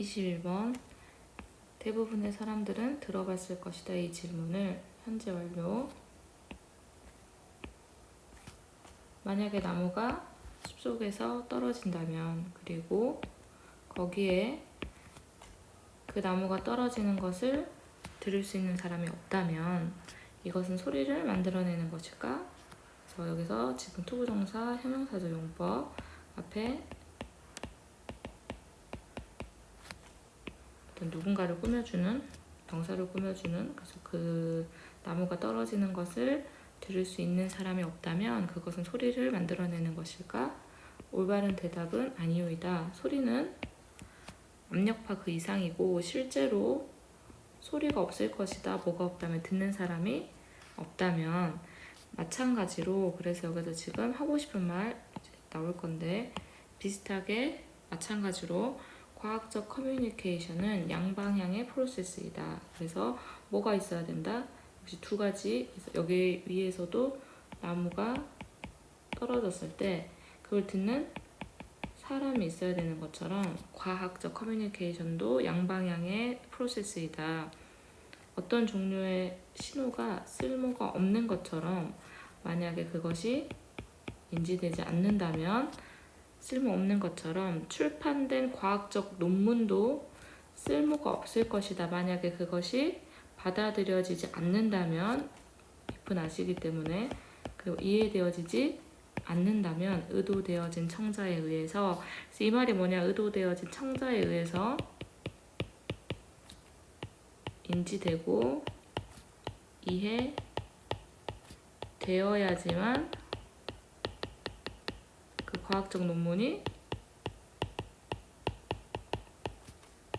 21번 대부분의 사람들은 들어봤을 것이다. 이 질문을 현재 완료. 만약에 나무가 숲속에서 떨어진다면, 그리고 거기에 그 나무가 떨어지는 것을 들을 수 있는 사람이 없다면 이것은 소리를 만들어내는 것일까? 그래서 여기서 지금 투부정사 형용사조 용법 앞에 어떤 누군가를 꾸며주는, 병사를 꾸며주는, 그래서 그 나무가 떨어지는 것을 들을 수 있는 사람이 없다면 그것은 소리를 만들어내는 것일까? 올바른 대답은 아니오이다. 소리는 압력파 그 이상이고 실제로 소리가 없을 것이다. 뭐가 없다면, 듣는 사람이 없다면. 마찬가지로, 그래서 여기서 지금 하고 싶은 말 나올 건데, 비슷하게 마찬가지로 과학적 커뮤니케이션은 양방향의 프로세스이다. 그래서 뭐가 있어야 된다? 역시 두 가지. 여기 위에서도 나무가 떨어졌을 때 그걸 듣는 사람이 있어야 되는 것처럼 과학적 커뮤니케이션도 양방향의 프로세스이다. 어떤 종류의 신호가 쓸모가 없는 것처럼 만약에 그것이 인지되지 않는다면 쓸모없는 것처럼 출판된 과학적 논문도 쓸모가 없을 것이다. 만약에 그것이 받아들여지지 않는다면, if는 아시기 때문에, 그리고 이해되어지지 않는다면 의도되어진 청자에 의해서, 그래서 이 말이 뭐냐, 의도되어진 청자에 의해서 인지되고 이해되어야지만 그 과학적 논문이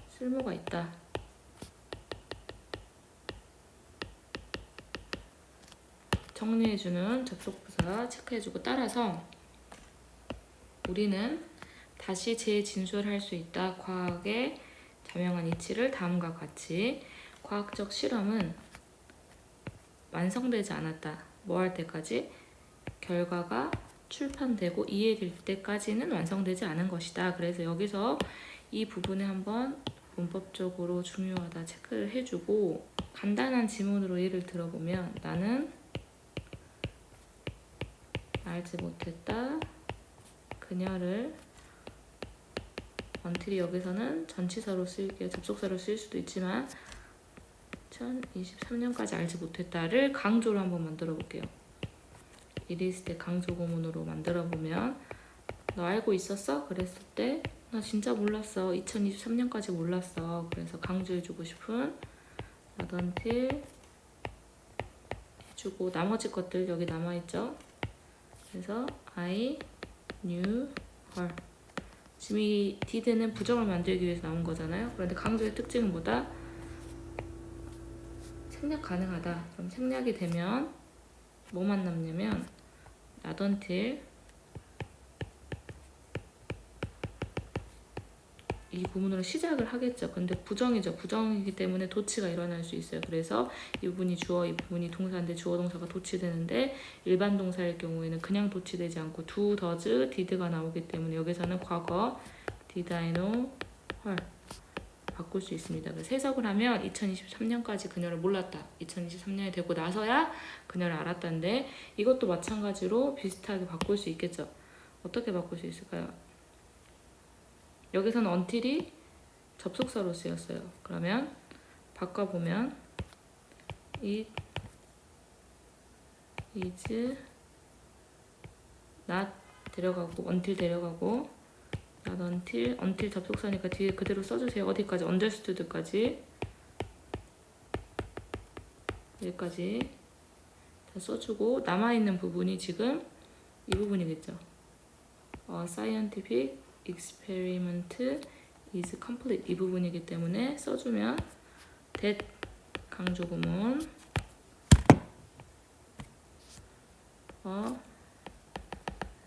쓸모가 있다. 정리해주는 접속부사 체크해주고, 따라서 우리는 다시 재진술할 수 있다. 과학의 자명한 이치를 다음과 같이. 과학적 실험은 완성되지 않았다. 뭐 할 때까지? 결과가 출판되고 이해될 때까지는 완성되지 않은 것이다. 그래서 여기서 이 부분에 한번 문법적으로 중요하다 체크를 해주고, 간단한 지문으로 예를 들어보면, 나는 알지 못했다. 그녀를, until이 여기서는 전치사로 쓰일게요. 접속사로 쓰일 수도 있지만 2023년까지 알지 못했다를 강조로 한번 만들어 볼게요. 이리스 때 강조 구문으로 만들어 보면, 너 알고 있었어? 그랬을 때 나 진짜 몰랐어. 2023년까지 몰랐어. 그래서 강조해주고 싶은 not until 해주고, 나머지 것들 여기 남아있죠. 그래서 I knew her. 지금 이 did는 부정을 만들기 위해서 나온 거잖아요. 그런데 강조의 특징은 뭐다? 생략 가능하다. 그럼 생략이 되면 뭐만 남냐면 not until, 이 구문으로 시작을 하겠죠. 근데 부정이죠. 부정이기 때문에 도치가 일어날 수 있어요. 그래서 이 부분이 주어, 이 부분이 동사인데 주어 동사가 도치되는데, 일반 동사일 경우에는 그냥 도치되지 않고 do, does, did가 나오기 때문에 여기서는 과거 did I know her 바꿀 수 있습니다. 그래서 해석을 하면 2023년까지 그녀를 몰랐다. 2023년이 되고 나서야 그녀를 알았다인데, 이것도 마찬가지로 비슷하게 바꿀 수 있겠죠. 어떻게 바꿀 수 있을까요? 여기서는 until이 접속사로 쓰였어요. 그러면 바꿔보면 it is not 데려가고 until 데려가고, not until 접속사니까 뒤에 그대로 써주세요. 어디까지? understood까지, 여기까지 다 써주고, 남아있는 부분이 지금 이 부분이겠죠. scientific experiment is complete, 이 부분이기 때문에 써주면 that 강조 구문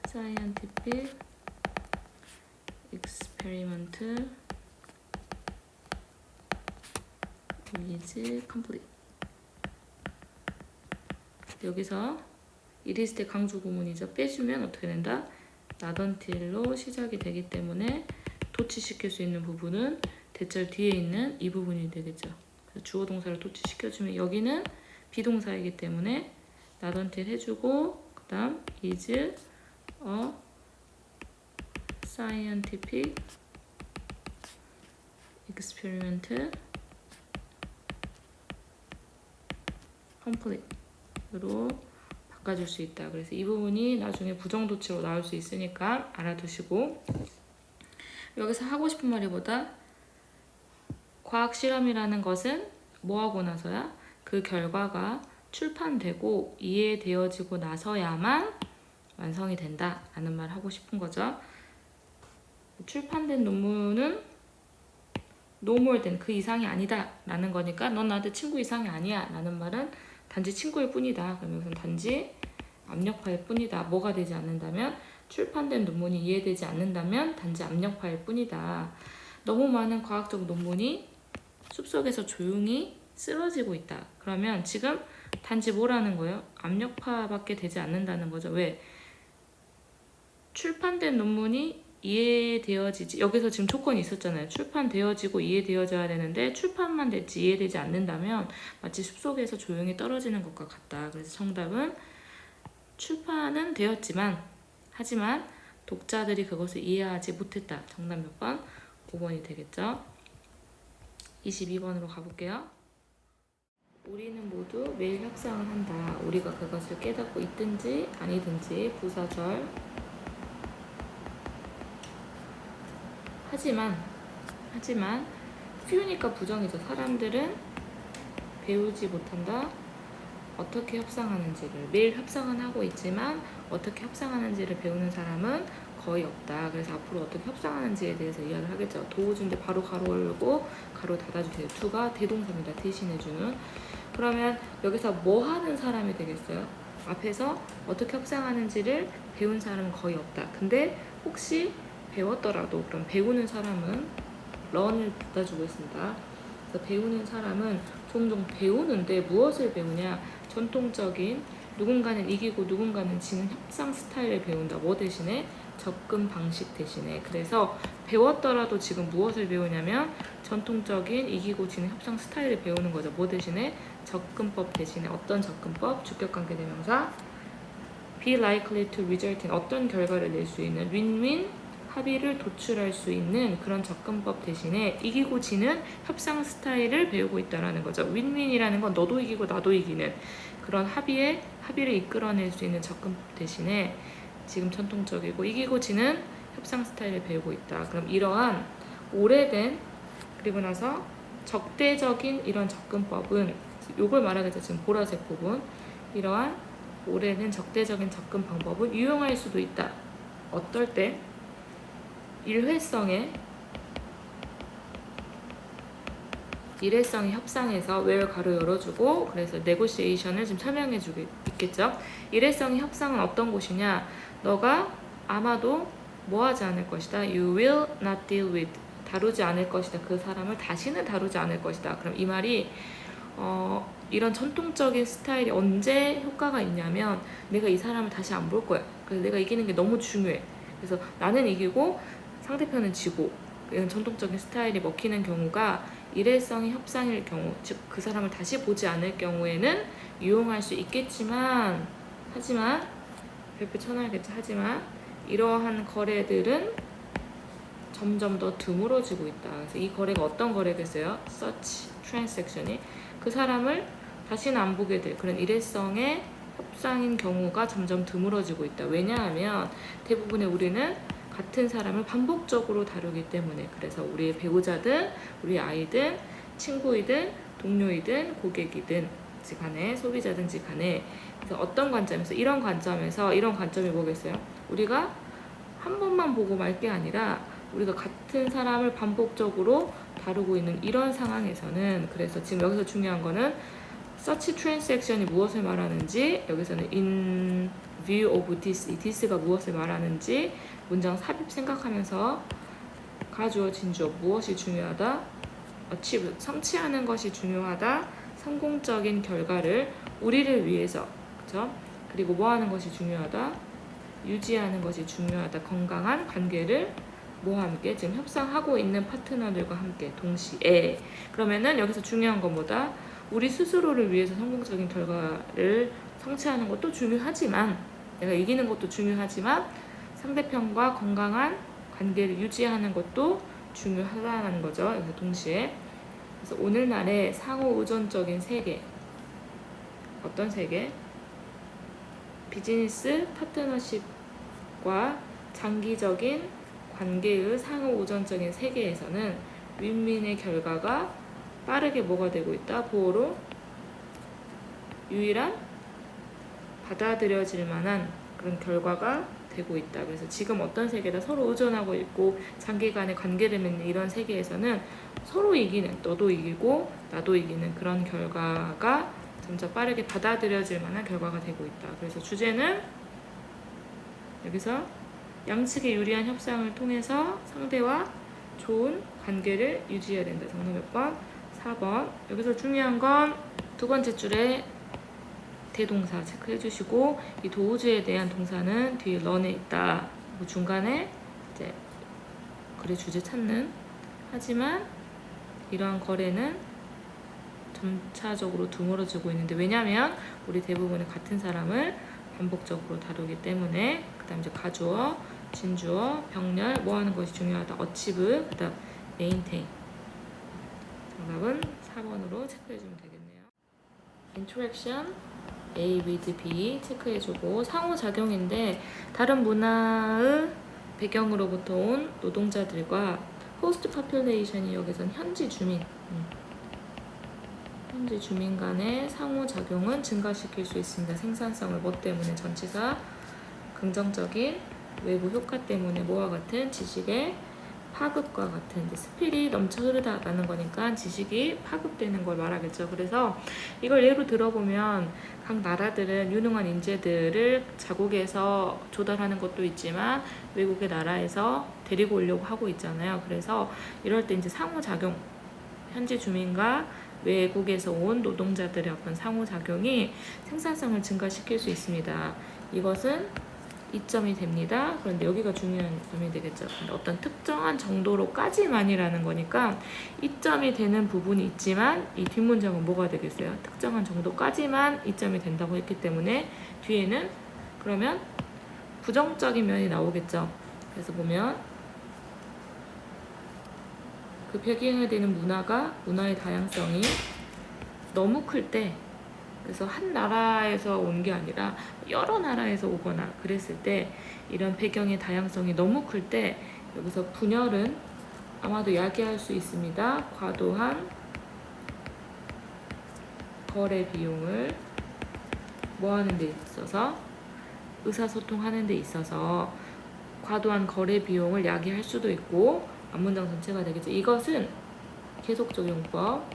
scientific experiment is complete. 여기서 이리스 때 강조 구문이죠. 빼주면 어떻게 된다? not until로 시작이 되기 때문에 도치시킬 수 있는 부분은 대절 뒤에 있는 이 부분이 되겠죠. 그래서 주어 동사를 도치시켜주면 여기는 비동사이기 때문에 not until 해주고 그 다음 is a scientific experiment complete으로 바꿔줄 수 있다. 그래서 이 부분이 나중에 부정도치로 나올 수 있으니까 알아두시고, 여기서 하고 싶은 말이보다 과학 실험이라는 것은 뭐 하고 나서야? 그 결과가 출판되고 이해되어지고 나서야만 완성이 된다 라는 말 하고 싶은 거죠. 출판된 논문은 no more than 그 이상이 아니다 라는 거니까 넌 나한테 친구 이상이 아니야 라는 말은 단지 친구일 뿐이다. 그러면 이것은 단지 압력파일 뿐이다. 뭐가 되지 않는다면, 출판된 논문이 이해되지 않는다면 단지 압력파일 뿐이다. 너무 많은 과학적 논문이 숲속에서 조용히 쓰러지고 있다. 그러면 지금 단지 뭐라는 거예요? 압력파밖에 되지 않는다는 거죠. 왜? 출판된 논문이 이해되어지지, 여기서 지금 조건이 있었잖아요. 출판되어지고 이해되어져야 되는데 출판만 됐지 이해되지 않는다면 마치 숲속에서 조용히 떨어지는 것과 같다. 그래서 정답은 출판은 되었지만 하지만 독자들이 그것을 이해하지 못했다. 정답 몇 번? 5번이 되겠죠. 22번으로 가볼게요. 우리는 모두 매일 협상을 한다. 우리가 그것을 깨닫고 있든지 아니든지 부사절. 하지만 few니까 부정이죠. 사람들은 배우지 못한다. 어떻게 협상하는지를. 매일 협상은 하고 있지만 어떻게 협상하는지를 배우는 사람은 거의 없다. 그래서 앞으로 어떻게 협상하는지에 대해서 이야기를 하겠죠. 도우주인데 바로 가로 열고 가로 닫아주세요. to가 대동사입니다. 대신해주는. 그러면 여기서 뭐 하는 사람이 되겠어요? 앞에서 어떻게 협상하는지를 배운 사람은 거의 없다. 근데 혹시 배웠더라도 그럼 배우는 사람은 learn을 닫아주고 있습니다. 그래서 배우는 사람은 종종 배우는데 무엇을 배우냐? 전통적인, 누군가는 이기고 누군가는 지는 협상 스타일을 배운다. 뭐 대신에? 접근 방식 대신에. 그래서 배웠더라도 지금 무엇을 배우냐면 전통적인 이기고 지는 협상 스타일을 배우는 거죠. 뭐 대신에? 접근법 대신에. 어떤 접근법? 주격관계대명사. be likely to result in 어떤 결과를 낼 수 있는 win-win 합의를 도출할 수 있는 그런 접근법 대신에 이기고 지는 협상 스타일을 배우고 있다는 거죠. 윈윈이라는 건 너도 이기고 나도 이기는 그런 합의를 이끌어낼 수 있는 접근법 대신에 지금 전통적이고 이기고 지는 협상 스타일을 배우고 있다. 그럼 이러한 오래된, 그리고 나서 적대적인 이런 접근법은, 요걸 말하겠죠. 지금 보라색 부분. 이러한 오래된 적대적인 접근 방법은 유용할 수도 있다. 어떨 때? 일회성의 협상에서 where 가로 열어주고, 그래서 negotiation을 지금 설명해주고 있겠죠. 일회성의 협상은 어떤 곳이냐? 너가 아마도 뭐 하지 않을 것이다. You will not deal with 다루지 않을 것이다. 그 사람을 다시는 다루지 않을 것이다. 그럼 이 말이 이런 전통적인 스타일이 언제 효과가 있냐면 내가 이 사람을 다시 안 볼 거야. 그래서 내가 이기는 게 너무 중요해. 그래서 나는 이기고 상대편은 지고, 이런 전통적인 스타일이 먹히는 경우가 일회성의 협상일 경우, 즉 그 사람을 다시 보지 않을 경우에는 유용할 수 있겠지만, 하지만 별표 쳐놔야겠죠. 하지만 이러한 거래들은 점점 더 드물어지고 있다. 그래서 이 거래가 어떤 거래겠어요? such transaction이 그 사람을 다시는 안 보게 될 그런 일회성의 협상인 경우가 점점 드물어지고 있다. 왜냐하면 대부분의 우리는 같은 사람을 반복적으로 다루기 때문에. 그래서 우리의 배우자든 우리 아이든 친구이든 동료이든 고객이든 간에 소비자든지 간에, 그래서 어떤 관점에서, 이런 관점이 뭐겠어요? 우리가 한 번만 보고 말 게 아니라 우리가 같은 사람을 반복적으로 다루고 있는 이런 상황에서는, 그래서 지금 여기서 중요한 거는 such transaction이 무엇을 말하는지, 여기서는 in view of this, 이 this가 무엇을 말하는지 문장 삽입 생각하면서 가주어 진주어 무엇이 중요하다? achieve, 성취하는 것이 중요하다. 성공적인 결과를 우리를 위해서, 그렇죠? 그리고 뭐 하는 것이 중요하다? 유지하는 것이 중요하다. 건강한 관계를 뭐와 함께? 지금 협상하고 있는 파트너들과 함께 동시에. 그러면은 여기서 중요한 건 뭐다? 우리 스스로를 위해서 성공적인 결과를 성취하는 것도 중요하지만, 내가 이기는 것도 중요하지만 상대편과 건강한 관계를 유지하는 것도 중요하다는 거죠. 여기서 동시에. 그래서 오늘날의 상호 의존적인 세계, 어떤 세계? 비즈니스 파트너십과 장기적인 관계의 상호 의존적인 세계에서는 윈윈의 결과가 빠르게 뭐가 되고 있다? 보호로 유일한 받아들여질 만한 그런 결과가 되고 있다. 그래서 지금 어떤 세계다? 서로 의존하고 있고 장기간의 관계를 맺는 이런 세계에서는 서로 이기는, 너도 이기고 나도 이기는 그런 결과가 점점 빠르게 받아들여질 만한 결과가 되고 있다. 그래서 주제는 여기서 양측의 유리한 협상을 통해서 상대와 좋은 관계를 유지해야 된다. 정답 몇 번? 4번. 여기서 중요한 건 두 번째 줄에 대동사 체크해 주시고, 이 도우주에 대한 동사는 뒤에 런에 있다. 중간에 이제 거래 주제 찾는. 하지만 이러한 거래는 점차적으로 드물어지고 있는데, 왜냐면 우리 대부분의 같은 사람을 반복적으로 다루기 때문에. 그 다음 이제 가주어, 진주어, 병렬 뭐 하는 것이 중요하다. 어치브, 그 다음 메인테인. 정답은 4번으로 체크해주면 되겠네요. 인터랙션 A with B 체크해주고, 상호작용인데 다른 문화의 배경으로부터 온 노동자들과 호스트 파퓰레이션이 여기선 현지 주민, 현지 주민 간의 상호작용은 증가시킬 수 있습니다. 생산성을 뭐 때문에? 전치사 긍정적인 외부 효과 때문에 뭐와 같은? 지식의 파급과 같은, 스피릿이 넘쳐 흐르다라는 거니까 지식이 파급되는 걸 말하겠죠. 그래서 이걸 예로 들어보면 각 나라들은 유능한 인재들을 자국에서 조달하는 것도 있지만 외국의 나라에서 데리고 오려고 하고 있잖아요. 그래서 이럴 때 이제 상호작용, 현지 주민과 외국에서 온 노동자들의 어떤 상호작용이 생산성을 증가시킬 수 있습니다. 이것은 이점이 됩니다. 그런데 여기가 중요한 점이 되겠죠. 근데 어떤 특정한 정도로까지만이라는 거니까 이점이 되는 부분이 있지만, 이 뒷문장은 뭐가 되겠어요? 특정한 정도까지만 이점이 된다고 했기 때문에 뒤에는 그러면 부정적인 면이 나오겠죠. 그래서 보면 그 배경에 되는 문화의 다양성이 너무 클 때, 그래서 한 나라에서 온 게 아니라 여러 나라에서 오거나 그랬을 때 이런 배경의 다양성이 너무 클 때 여기서 분열은 아마도 야기할 수 있습니다. 과도한 거래 비용을 뭐 하는 데 있어서, 의사소통하는 데 있어서 과도한 거래 비용을 야기할 수도 있고, 앞문장 전체가 되겠죠. 이것은 계속적 용법,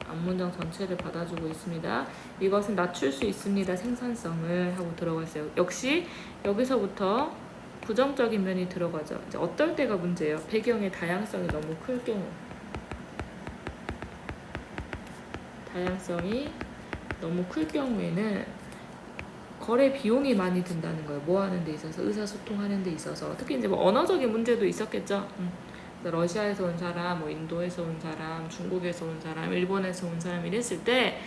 앞문장 전체를 받아주고 있습니다. 이것은 낮출 수 있습니다. 생산성을 하고 들어갔어요. 역시 여기서부터 부정적인 면이 들어가죠. 이제 어떨 때가 문제예요? 배경의 다양성이 너무 클 경우. 다양성이 너무 클 경우에는 거래 비용이 많이 든다는 거예요. 뭐 하는 데 있어서, 의사소통하는 데 있어서. 특히 이제 뭐 언어적인 문제도 있었겠죠. 러시아에서 온 사람, 뭐 인도에서 온 사람, 중국에서 온 사람, 일본에서 온 사람 이랬을 때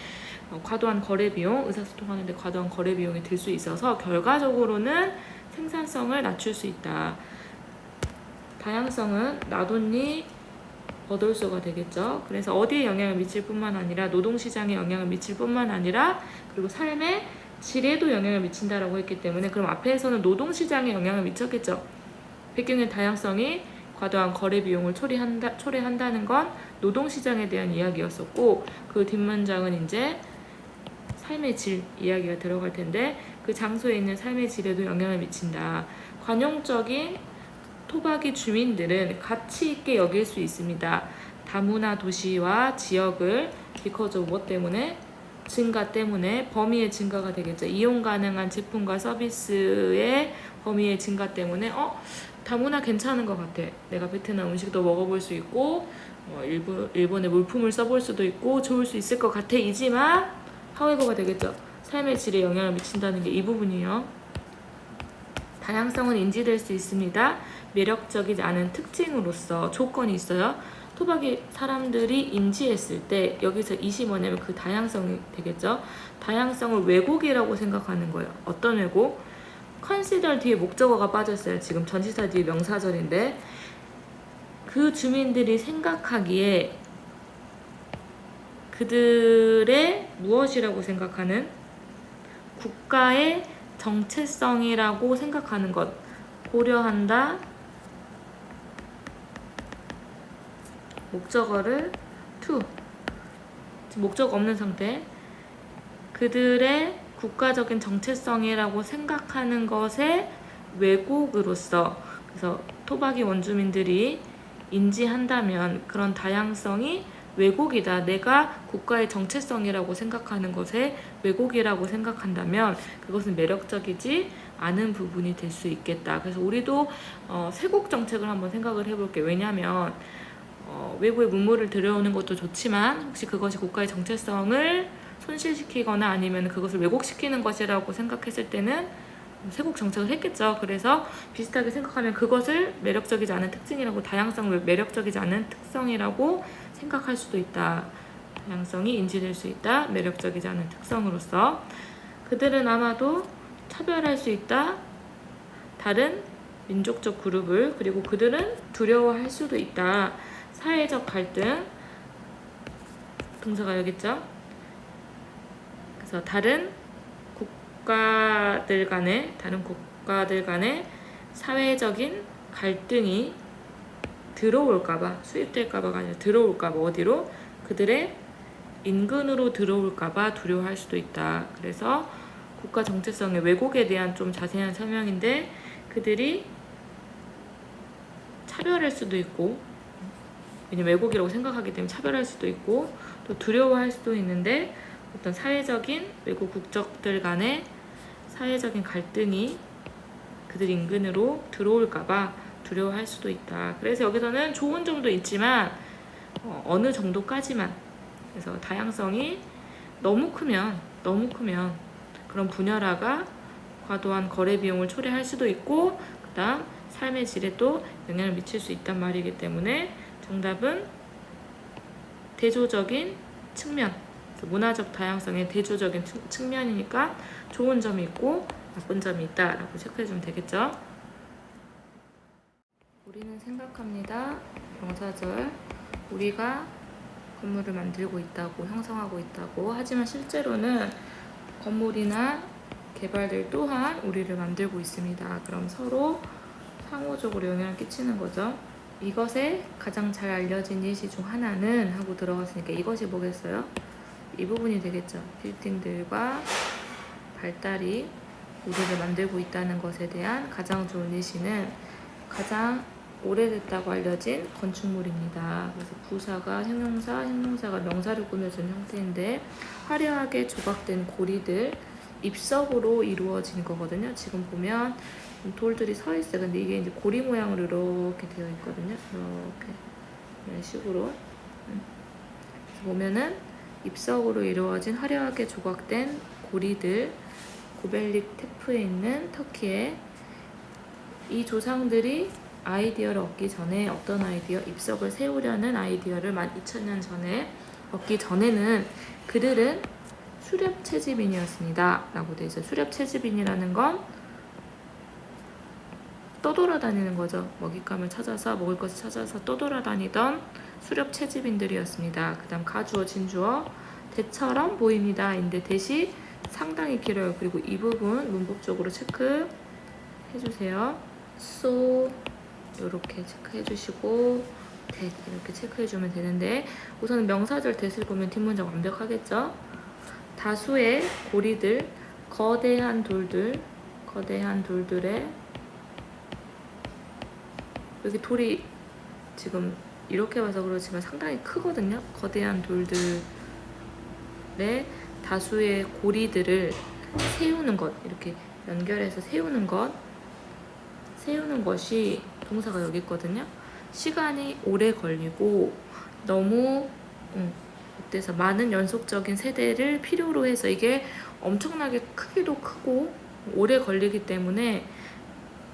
과도한 거래 비용, 의사소통하는데 과도한 거래 비용이 들 수 있어서 결과적으로는 생산성을 낮출 수 있다. 다양성은 나돈니 버돌소가 되겠죠. 그래서 어디에 영향을 미칠 뿐만 아니라 노동시장에 영향을 미칠 뿐만 아니라 그리고 삶의 질에도 영향을 미친다라고 했기 때문에, 그럼 앞에서는 노동시장에 영향을 미쳤겠죠. 배경의 다양성이 과도한 거래 비용을 초래한다는 건 노동시장에 대한 이야기였었고, 그 뒷문장은 이제 삶의 질 이야기가 들어갈 텐데, 그 장소에 있는 삶의 질에도 영향을 미친다. 관용적인 토박이 주민들은 가치 있게 여길 수 있습니다. 다문화 도시와 지역을 because of 뭐 때문에? 증가 때문에 범위의 증가가 되겠죠. 이용 가능한 제품과 서비스의 범위의 증가 때문에 다문화 괜찮은 것 같아. 내가 베트남 음식도 먹어볼 수 있고 일본의 물품을 써볼 수도 있고 좋을 수 있을 것 같아. 이지만 however가 되겠죠. 삶의 질에 영향을 미친다는 게 이 부분이에요. 다양성은 인지될 수 있습니다. 매력적이지 않은 특징으로서 조건이 있어요. 토박이 사람들이 인지했을 때 여기서 이시 뭐냐면 그 다양성이 되겠죠. 다양성을 왜곡이라고 생각하는 거예요. 어떤 왜곡? consider 뒤에 목적어가 빠졌어요. 지금 전치사 뒤에 명사절인데 그 주민들이 생각하기에 그들의 무엇이라고 생각하는 국가의 정체성이라고 생각하는 것 고려한다. 목적어를 to 지금 목적 없는 상태 그들의 국가적인 정체성이라고 생각하는 것의 왜곡으로서 그래서 토박이 원주민들이 인지한다면 그런 다양성이 왜곡이다. 내가 국가의 정체성이라고 생각하는 것에 왜곡이라고 생각한다면 그것은 매력적이지 않은 부분이 될 수 있겠다. 그래서 우리도 쇄곡 정책을 한번 생각을 해볼게요. 왜냐하면 외부의 문물을 들여오는 것도 좋지만 혹시 그것이 국가의 정체성을 손실시키거나 아니면 그것을 왜곡시키는 것이라고 생각했을 때는 쇄곡 정책을 했겠죠. 그래서 비슷하게 생각하면 그것을 매력적이지 않은 특징이라고 다양성을 매력적이지 않은 특성이라고 생각할 수도 있다. 다양성이 인지될 수 있다. 매력적이지 않은 특성으로서 그들은 아마도 차별할 수 있다. 다른 민족적 그룹을 그리고 그들은 두려워할 수도 있다. 사회적 갈등 동사가 여기 있죠. 그래서 다른 국가들 간의 사회적인 갈등이 들어올까봐 수입될까봐가 아니라 들어올까봐 어디로? 그들의 인근으로 들어올까봐 두려워할 수도 있다. 그래서 국가 정체성의 왜곡에 대한 좀 자세한 설명인데 그들이 차별할 수도 있고 왜냐면 왜곡이라고 생각하기 때문에 차별할 수도 있고 또 두려워할 수도 있는데 어떤 사회적인 외국 국적들 간의 사회적인 갈등이 그들 인근으로 들어올까봐 두려워할 수도 있다. 그래서 여기서는 좋은 점도 있지만 어느 정도까지만 그래서 다양성이 너무 크면 그런 분열화가 과도한 거래 비용을 초래할 수도 있고 그 다음 삶의 질에 또 영향을 미칠 수 있단 말이기 때문에 정답은 대조적인 측면 문화적 다양성의 대조적인 측면이니까 좋은 점이 있고 나쁜 점이 있다라고 체크해주면 되겠죠. 우리는 생각합니다. 명사절 우리가 건물을 만들고 있다고 형성하고 있다고 하지만 실제로는 건물이나 개발들 또한 우리를 만들고 있습니다. 그럼 서로 상호적으로 영향을 끼치는 거죠. 이것에 가장 잘 알려진 예시 중 하나는 하고 들어갔으니까 이것이 뭐겠어요? 이 부분이 되겠죠. 빌딩들과 발달이 우리를 만들고 있다는 것에 대한 가장 좋은 예시는 가장 오래됐다고 알려진 건축물입니다. 그래서 부사가 형용사가 명사를 꾸며준 형태인데 화려하게 조각된 고리들 입석으로 이루어진 거거든요. 지금 보면 돌들이 서 있어요. 근데 이게 이제 고리 모양으로 이렇게 되어 있거든요. 이렇게 이런 식으로 보면은 입석으로 이루어진 화려하게 조각된 고리들 고벨릭 테프에 있는 터키에 이 조상들이 아이디어를 얻기 전에 어떤 아이디어? 입석을 세우려는 아이디어를 12,000년 전에 얻기 전에는 그들은 수렵 채집인이었습니다. 라고 되어 있어요. 수렵 채집인이라는 건 떠돌아다니는 거죠. 먹잇감을 찾아서 먹을 것을 찾아서 떠돌아다니던 수렵 채집인들이었습니다. 그 다음 가주어, 진주어 대처럼 보입니다. 인데 대시 상당히 길어요. 그리고 이 부분 문법적으로 체크해 주세요. so 이렇게 체크해 주시고 that 이렇게 체크해 주면 되는데 우선 명사절 that을 보면 뒷문장 완벽하겠죠? 다수의 고리들 거대한 돌들에 여기 돌이 지금 이렇게 봐서 그렇지만 상당히 크거든요. 거대한 돌들의 다수의 고리들을 세우는 것 이렇게 연결해서 세우는 것이 동사가 여기 있거든요. 시간이 오래 걸리고 너무 그래서 많은 연속적인 세대를 필요로 해서 이게 엄청나게 크기도 크고 오래 걸리기 때문에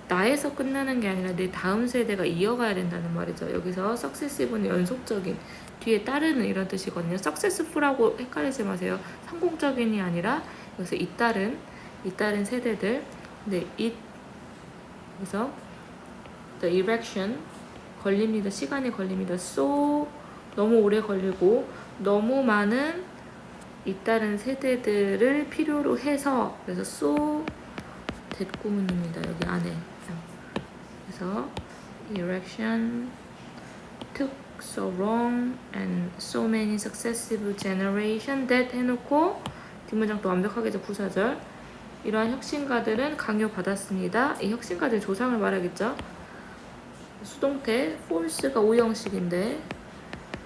나에서 끝나는 게 아니라 내 다음 세대가 이어가야 된다는 말이죠. 여기서 successive는 연속적인, 뒤에 따르는 이런 뜻이거든요. successful하고 헷갈리지 마세요. 성공적인이 아니라 여기서 잇따른 세대들. 근데 그래서 the erection 걸립니다. 시간이 걸립니다. so 너무 오래 걸리고 너무 많은 잇따른 세대들을 필요로 해서, 그래서 so 대구문입니다. 여기 안에. 그래서 erection took so long and so many successive generation that 해놓고 뒷문장도 완벽하게 부사절. 이러한 혁신가들은 강요받았습니다. 이 혁신가들의 조상을 말하겠죠. 수동태 force가 오형식인데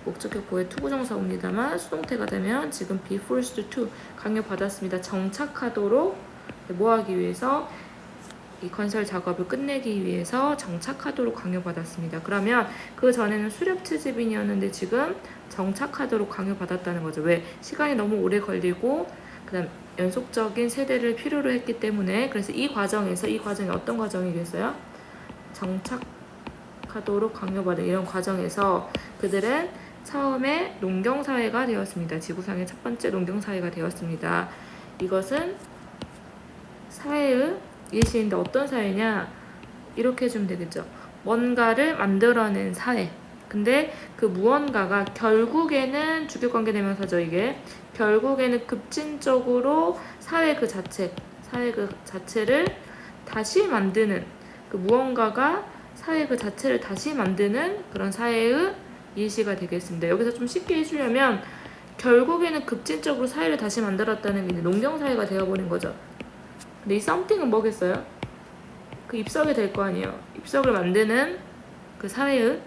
목적격보에 투부정사 옵니다만 수동태가 되면 지금 be forced to 강요받았습니다. 정착하도록 뭐하기 위해서, 이 건설 작업을 끝내기 위해서 정착하도록 강요받았습니다. 그러면 그 전에는 수렵 트집인이었는데 지금 정착하도록 강요받았다는 거죠. 왜? 시간이 너무 오래 걸리고 그다음 연속적인 세대를 필요로 했기 때문에. 그래서 이 과정이 어떤 과정이겠어요? 정착하도록 강요받은 이런 과정에서 그들은 처음에 농경사회가 되었습니다. 지구상의 첫 번째 농경사회가 되었습니다. 이것은 사회의 예시인데 어떤 사회냐? 이렇게 해주면 되겠죠. 뭔가를 만들어낸 사회. 근데 그 무언가가 결국에는 주격관계 대명사죠. 이게 결국에는 급진적으로 사회 그 자체를 다시 만드는, 그 무언가가 사회 그 자체를 다시 만드는 그런 사회의 예시가 되겠습니다. 여기서 좀 쉽게 해주려면 결국에는 급진적으로 사회를 다시 만들었다는 게 농경사회가 되어버린 거죠. 근데 이 something은 뭐겠어요? 그 입석이 될 거 아니에요. 입석을 만드는 그 사회의.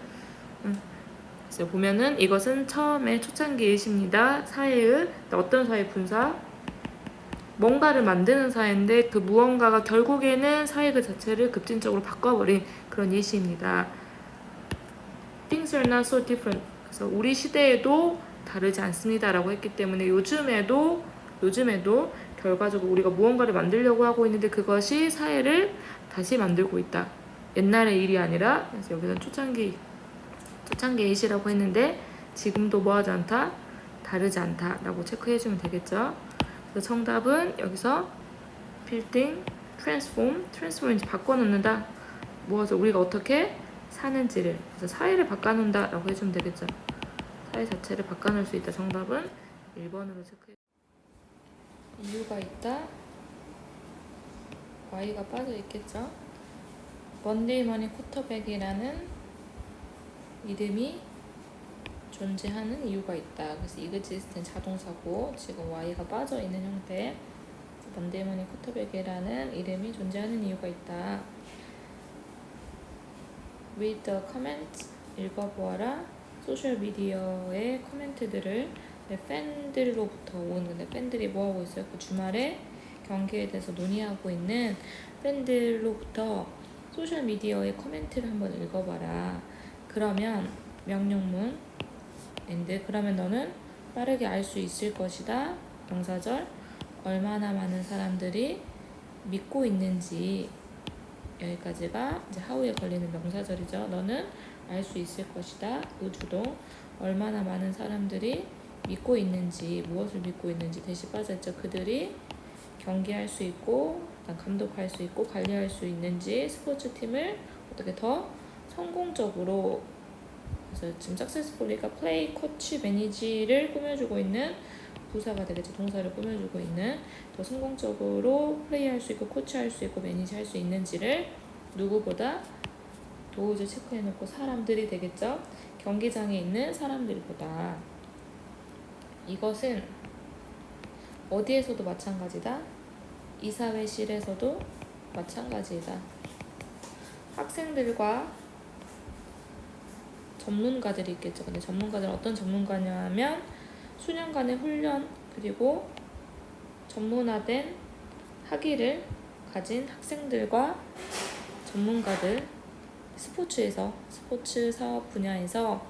그래서 보면은 이것은 처음에 초창기 예시입니다. 사회의 어떤 사회 분사? 뭔가를 만드는 사회인데 그 무언가가 결국에는 사회 그 자체를 급진적으로 바꿔버린 그런 예시입니다. Things are not so different. 그래서 우리 시대에도 다르지 않습니다라고 했기 때문에 요즘에도 결과적으로 우리가 무언가를 만들려고 하고 있는데 그것이 사회를 다시 만들고 있다. 옛날의 일이 아니라. 그래서 여기서 초창기 예시라고 했는데 지금도 뭐하지 않다? 다르지 않다라고 체크해주면 되겠죠. 그래서 정답은 여기서 building, transform 이제 바꿔놓는다. 뭐하죠? 우리가 어떻게 사는지를. 그래서 사회를 바꿔놓는다라고 해주면 되겠죠. 사회 자체를 바꿔놓을 수 있다. 정답은 1번으로 체크해. 이유가 있다. Y가 빠져 있겠죠. 먼데이 머니 쿼터백이라는 이름이 존재하는 이유가 있다. 그래서 exist는 자동사고 지금 Y가 빠져 있는 형태. 먼데이 머니 쿼터백이라는 이름이 존재하는 이유가 있다. Read the comments. 읽어보아라. 소셜미디어의 코멘트들을 팬들로부터 온, 근데 팬들이 뭐하고 있어요? 그 주말에 경기에 대해서 논의하고 있는 팬들로부터 소셜미디어의 코멘트를 한번 읽어봐라. 그러면 명령문 and 그러면 너는 빠르게 알 수 있을 것이다. 명사절 얼마나 많은 사람들이 믿고 있는지, 여기까지가 이제 how에 걸리는 명사절이죠. 너는 알 수 있을 것이다. 의주동 얼마나 많은 사람들이 믿고 있는지, 무엇을 믿고 있는지 대시 빠졌죠. 그들이 경기할 수 있고 감독할 수 있고 관리할 수 있는지 스포츠팀을 어떻게 더 성공적으로. 그래서 지금 successfully가 play, coach, manage를 꾸며주고 있는 부사가 되겠죠. 동사를 꾸며주고 있는, 더 성공적으로 플레이할 수 있고 코치할 수 있고 매니지할 수 있는지를 누구보다 도우즈 체크해놓고 사람들이 되겠죠. 경기장에 있는 사람들보다. 이것은 어디에서도 마찬가지다. 이사회실에서도 마찬가지이다. 학생들과 전문가들이 있겠죠. 근데 전문가들은 어떤 전문가냐면 수년간의 훈련 그리고 전문화된 학위를 가진 학생들과 전문가들, 스포츠 사업 분야에서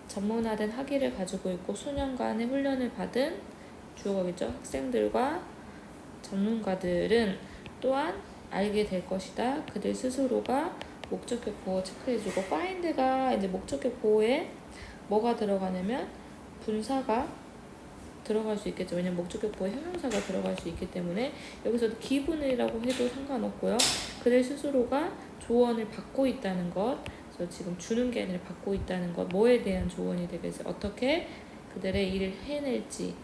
전문화된 학위를 가지고 있고 수년간의 훈련을 받은 주어겠죠. 학생들과 전문가들은 또한 알게 될 것이다. 그들 스스로가 목적격 보호 체크해주고 find가 이제 목적격 보호에 뭐가 들어가냐면 분사가 들어갈 수 있겠죠. 왜냐면 목적격 보호에 형용사가 들어갈 수 있기 때문에 여기서도 기분이라고 해도 상관없고요. 그들 스스로가 조언을 받고 있다는 것, 그래서 지금 주는 게 아니라 받고 있다는 것, 뭐에 대한 조언이 되겠어요? 어떻게 그들의 일을 해낼지,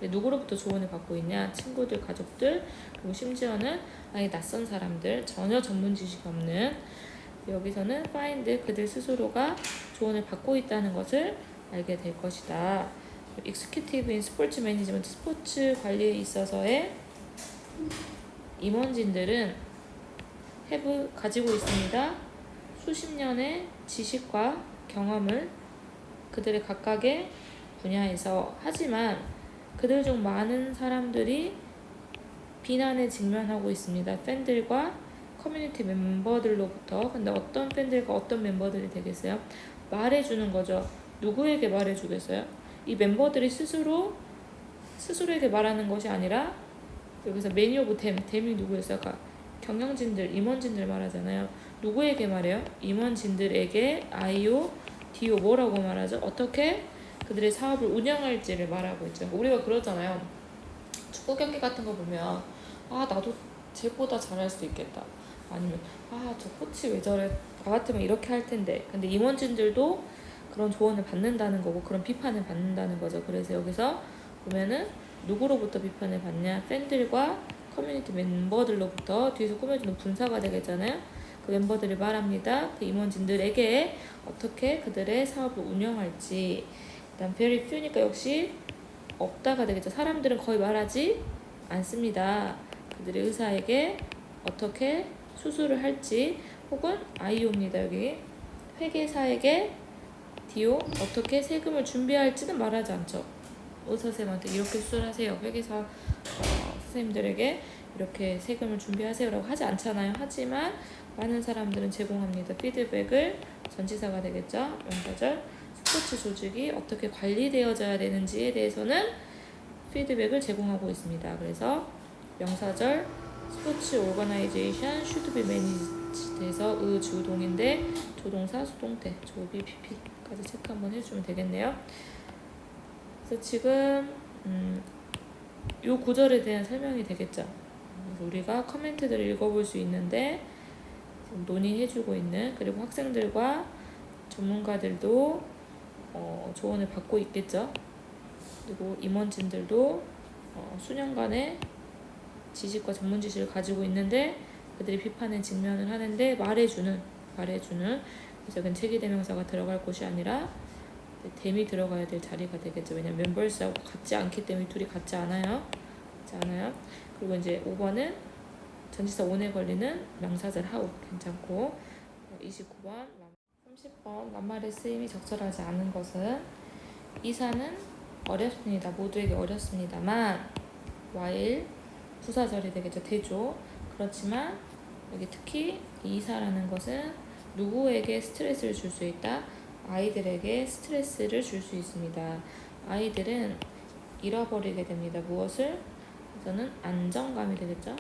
누구로부터 조언을 받고 있냐? 친구들, 가족들, 그리고 심지어는 아예 낯선 사람들, 전혀 전문 지식이 없는, 여기서는 find 그들 스스로가 조언을 받고 있다는 것을 알게 될 것이다. executive in sports management, 스포츠 관리에 있어서의 임원진들은 가지고 있습니다. 수십 년의 지식과 경험을 그들의 각각의 분야에서, 하지만 그들 중 많은 사람들이 비난에 직면하고 있습니다. 팬들과 커뮤니티 멤버들로부터. 근데 어떤 팬들과 어떤 멤버들이 되겠어요? 말해주는 거죠. 누구에게 말해주겠어요? 이 멤버들이 스스로에게 말하는 것이 아니라, 여기서 many of them, them이 누구였어요? 경영진들, 임원진들 말하잖아요. 누구에게 말해요? 임원진들에게 IO, DO 뭐라고 말하죠? 어떻게 그들의 사업을 운영할지를 말하고 있죠. 우리가 그러잖아요. 축구 경기 같은 거 보면 나도 쟤보다 잘할 수 있겠다. 아니면 저 코치 왜 저래? 나 같으면 이렇게 할 텐데. 근데 임원진들도 그런 조언을 받는다는 거고 그런 비판을 받는다는 거죠. 그래서 여기서 보면은 누구로부터 비판을 받냐? 팬들과 커뮤니티 멤버들로부터. 뒤에서 꾸며주는 분사가 되겠잖아요. 그 멤버들이 말합니다. 그 임원진들에게 어떻게 그들의 사업을 운영할지. 일단 very few니까 역시 없다가 되겠죠. 사람들은 거의 말하지 않습니다. 그들의 의사에게 어떻게 수술을 할지, 혹은 IO입니다. 여기 회계사에게 DO 어떻게 세금을 준비할지는 말하지 않죠. 의사 선생님한테 이렇게 수술하세요. 회계사 선생님들에게 이렇게 세금을 준비하세요 라고 하지 않잖아요. 하지만 많은 사람들은 제공합니다. 피드백을, 전치사가 되겠죠. 명사절. 스포츠 조직이 어떻게 관리되어져야 되는지에 대해서는 피드백을 제공하고 있습니다. 그래서 명사절 스포츠 오거나이제이션 should be managed 해서 주동인데 조동사 수동태 조비 PP까지 체크 한번 해주면 되겠네요. 그래서 지금 이 구절에 대한 설명이 되겠죠. 우리가 커멘트들을 읽어볼 수 있는데 논의해주고 있는, 그리고 학생들과 전문가들도 조언을 받고 있겠죠. 그리고 임원진들도 수년간의 지식과 전문 지식을 가지고 있는데 그들이 비판에 직면을 하는데 말해주는 그래서 그건 체계대명사가 들어갈 곳이 아니라 댐이 들어가야 될 자리가 되겠죠. 왜냐면 멤버스하고 같지 않기 때문에, 둘이 같지 않아요. 그리고 이제 5번은 전치사 on에 걸리는 명사절 how 괜찮고, 29번 30번 낱말의 쓰임이 적절하지 않은 것은, 이사는 어렵습니다. 모두에게 어렵습니다만, while 부사절이 되겠죠. 대조. 그렇지만 여기 특히 이사라는 것은 누구에게 스트레스를 줄 수 있다? 아이들에게 스트레스를 줄 수 있습니다. 아이들은 잃어버리게 됩니다. 무엇을? 그래서는 안정감이 되겠죠.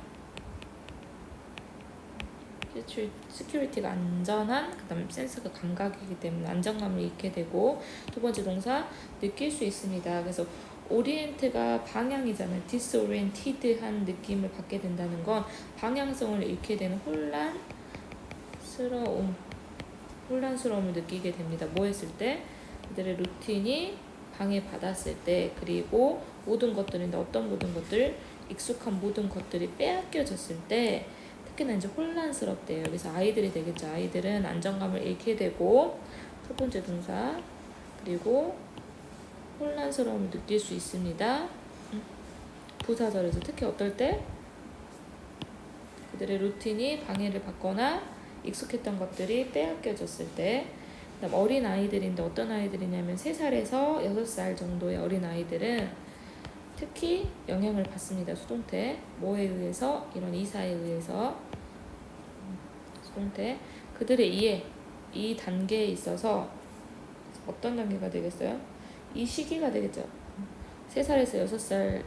시큐리티가 안전한, 그 다음에 센스가 감각이기 때문에 안정감을 잃게 되고, 두 번째 동사 느낄 수 있습니다. 그래서 오리엔트가 방향이잖아요. 디스오리엔티드한 느낌을 받게 된다는 건 방향성을 잃게 되는 혼란스러움을 느끼게 됩니다. 뭐 했을 때? 그들의 루틴이 방해받았을 때, 그리고 모든 것들인데 어떤 모든 것들, 익숙한 모든 것들이 빼앗겨졌을 때 특히나 이제 혼란스럽대요. 여기서 아이들이 되겠죠. 아이들은 안정감을 잃게 되고, 첫 번째 동사, 그리고 혼란스러움을 느낄 수 있습니다. 부사절에서 특히 어떨 때? 그들의 루틴이 방해를 받거나 익숙했던 것들이 빼앗겨졌을 때. 그다음 어린 아이들인데 어떤 아이들이냐면 3살에서 6살 정도의 어린 아이들은 특히 영향을 받습니다. 수동태. 뭐에 의해서? 이런 이사에 의해서. 수동태. 그들의 이해, 이 단계에 있어서 어떤 단계가 되겠어요? 이 시기가 되겠죠. 3살에서 6살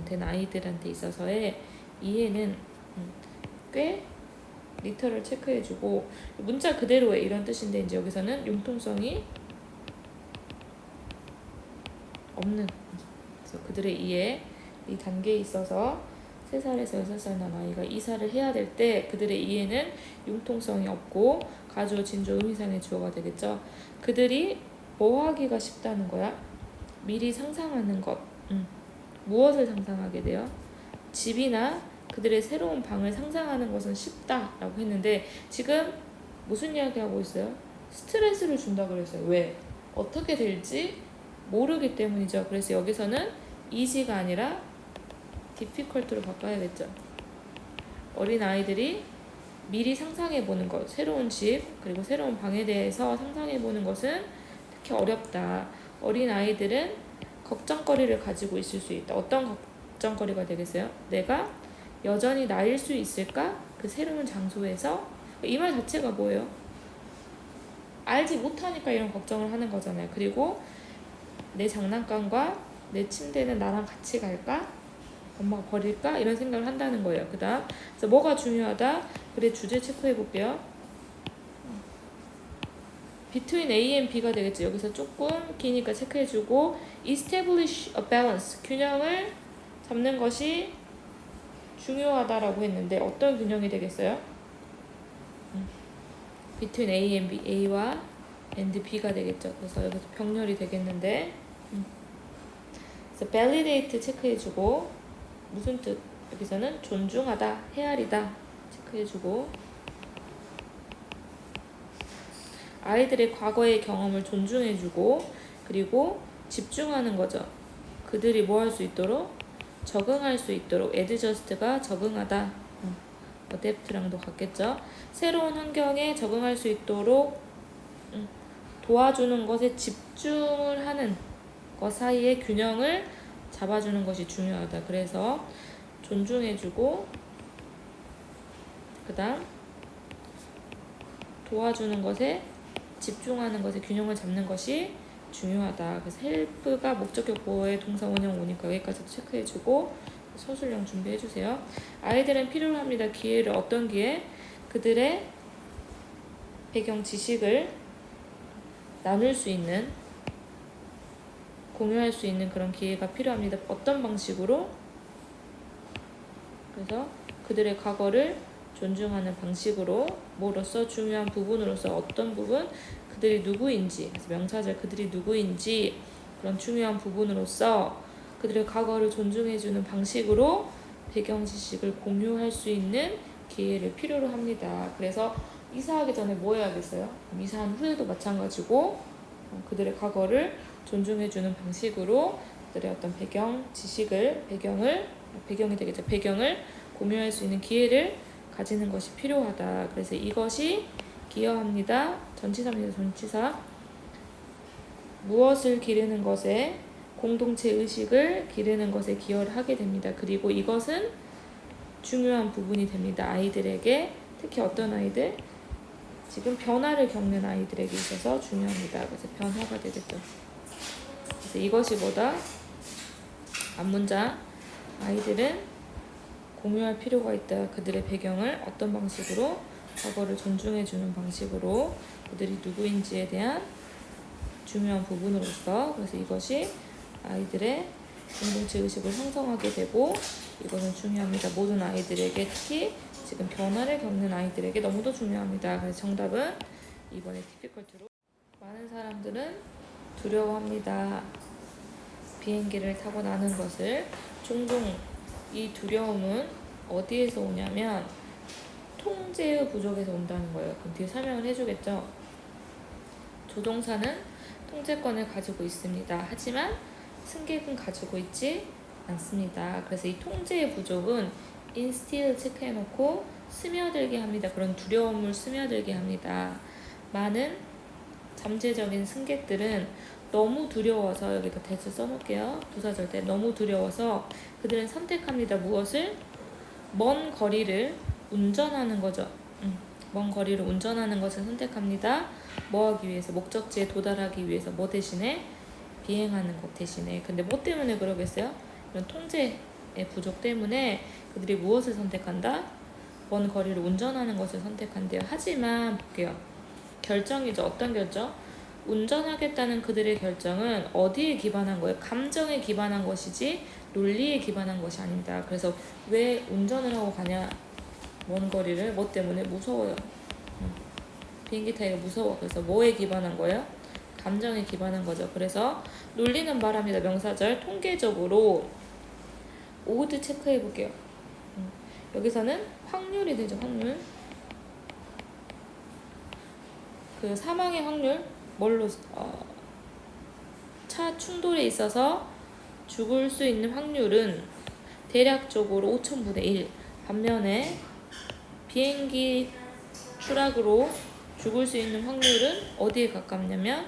된 아이들한테 있어서의 이해는 꽤 리터를 체크해주고 문자 그대로의 이런 뜻인데 이제 여기서는 융통성이 없는 그래서 그들의 이해 이 단계에 있어서 3살에서 6살 난 아이가 이사를 해야 될 때 그들의 이해는 융통성이 없고 가주어 진주어 의미상의 주어가 되겠죠. 그들이 뭐 하기가 쉽다는 거야? 미리 상상하는 것. 무엇을 상상하게 돼요? 집이나 그들의 새로운 방을 상상하는 것은 쉽다라고 했는데 지금 무슨 이야기 하고 있어요? 스트레스를 준다 그랬어요. 왜? 어떻게 될지 모르기 때문이죠. 그래서 여기서는 easy가 아니라 difficult로 바꿔야겠죠. 어린 아이들이 미리 상상해보는 것, 새로운 집 그리고 새로운 방에 대해서 상상해보는 것은 특히 어렵다. 어린 아이들은 걱정거리를 가지고 있을 수 있다. 어떤 걱정거리가 되겠어요? 내가 여전히 나일 수 있을까? 그 새로운 장소에서 이 말 자체가 뭐예요? 알지 못하니까 이런 걱정을 하는 거잖아요. 그리고 내 장난감과 내 침대는 나랑 같이 갈까? 엄마가 버릴까? 이런 생각을 한다는 거예요. 그 다음 그래서 뭐가 중요하다? 그래 주제 체크해 볼게요. between A and B가 되겠죠. 여기서 조금 기니까 체크해주고 establish a balance 균형을 잡는 것이 중요하다라고 했는데 어떤 균형이 되겠어요? between A and B, A와 and B가 되겠죠. 그래서 여기서 병렬이 되겠는데 그래서 validate 체크해주고 무슨 뜻? 여기서는 존중하다, 헤아리다 체크해주고 아이들의 과거의 경험을 존중해주고 그리고 집중하는 거죠. 그들이 뭐 할 수 있도록? 적응할 수 있도록 adjust가 적응하다 adapt랑도 같겠죠. 새로운 환경에 적응할 수 있도록 도와주는 것에 집중을 하는 것 사이의 균형을 잡아주는 것이 중요하다. 그래서 존중해주고 그 다음 도와주는 것에 집중하는 것에 균형을 잡는 것이 중요하다. 그래서 help가 목적격 보어의 동사 원형 오니까 여기까지도 체크해주고 서술형 준비해주세요. 아이들은 필요로 합니다. 기회를 어떤 기회? 그들의 배경 지식을 나눌 수 있는 공유할 수 있는 그런 기회가 필요합니다. 어떤 방식으로? 그래서 그들의 과거를 존중하는 방식으로 뭐로서 중요한 부분으로서 어떤 부분 그들이 누구인지 그래서 명사절 그들이 누구인지 그런 중요한 부분으로서 그들의 과거를 존중해주는 방식으로 배경 지식을 공유할 수 있는 기회를 필요로 합니다. 그래서 이사하기 전에 뭐 해야겠어요? 이사한 후에도 마찬가지고 그들의 과거를 존중해주는 방식으로 그들의 어떤 배경 지식을 배경이 되겠죠. 배경을 공유할 수 있는 기회를 가지는 것이 필요하다. 그래서 이것이 기여합니다. 전치사입니다. 전치사. 무엇을 기르는 것에 공동체 의식을 기르는 것에 기여를 하게 됩니다. 그리고 이것은 중요한 부분이 됩니다. 아이들에게 특히 어떤 아이들? 지금 변화를 겪는 아이들에게 있어서 중요합니다. 그래서 변화가 되겠죠. 그래서 이것이 뭐다? 앞문장 아이들은 공유할 필요가 있다. 그들의 배경을 어떤 방식으로 과거를 존중해주는 방식으로 그들이 누구인지에 대한 중요한 부분으로서 그래서 이것이 아이들의 공동체 의식을 형성하게 되고 이것은 중요합니다. 모든 아이들에게 특히 지금 변화를 겪는 아이들에게 너무도 중요합니다. 그래서 정답은 이번에 difficult로 많은 사람들은 두려워합니다. 비행기를 타고 나는 것을 종종 이 두려움은 어디에서 오냐면 통제의 부족에서 온다는 거예요. 그럼 뒤에 설명을 해주겠죠. 조종사는 통제권을 가지고 있습니다. 하지만 승객은 가지고 있지 않습니다. 그래서 이 통제의 부족은 instill 체크해놓고 스며들게 합니다. 그런 두려움을 스며들게 합니다. 많은 잠재적인 승객들은 너무 두려워서 여기다 대수 써놓을게요. 부사절 때 너무 두려워서 그들은 선택합니다. 무엇을? 먼 거리를 운전하는 거죠. 먼 거리를 운전하는 것을 선택합니다. 뭐 하기 위해서? 목적지에 도달하기 위해서 뭐 대신에? 비행하는 것 대신에. 근데 뭐 때문에 그러겠어요? 이런 통제 부족 때문에 그들이 무엇을 선택한다? 먼 거리를 운전하는 것을 선택한대요. 하지만 볼게요. 결정이죠. 어떤 결정? 운전하겠다는 그들의 결정은 어디에 기반한 거예요? 감정에 기반한 것이지 논리에 기반한 것이 아닙니다. 그래서 왜 운전을 하고 가냐? 먼 거리를. 뭐 때문에? 무서워요. 비행기 타기가 무서워. 그래서 뭐에 기반한 거예요? 감정에 기반한 거죠. 그래서 논리는 말합니다. 명사절 통계적으로 오드 체크해 볼게요. 여기서는 확률이 되죠. 확률. 그 사망의 확률 뭘로 차 충돌에 있어서 죽을 수 있는 확률은 대략적으로 5,000분의 1. 반면에 비행기 추락으로 죽을 수 있는 확률은 어디에 가깝냐면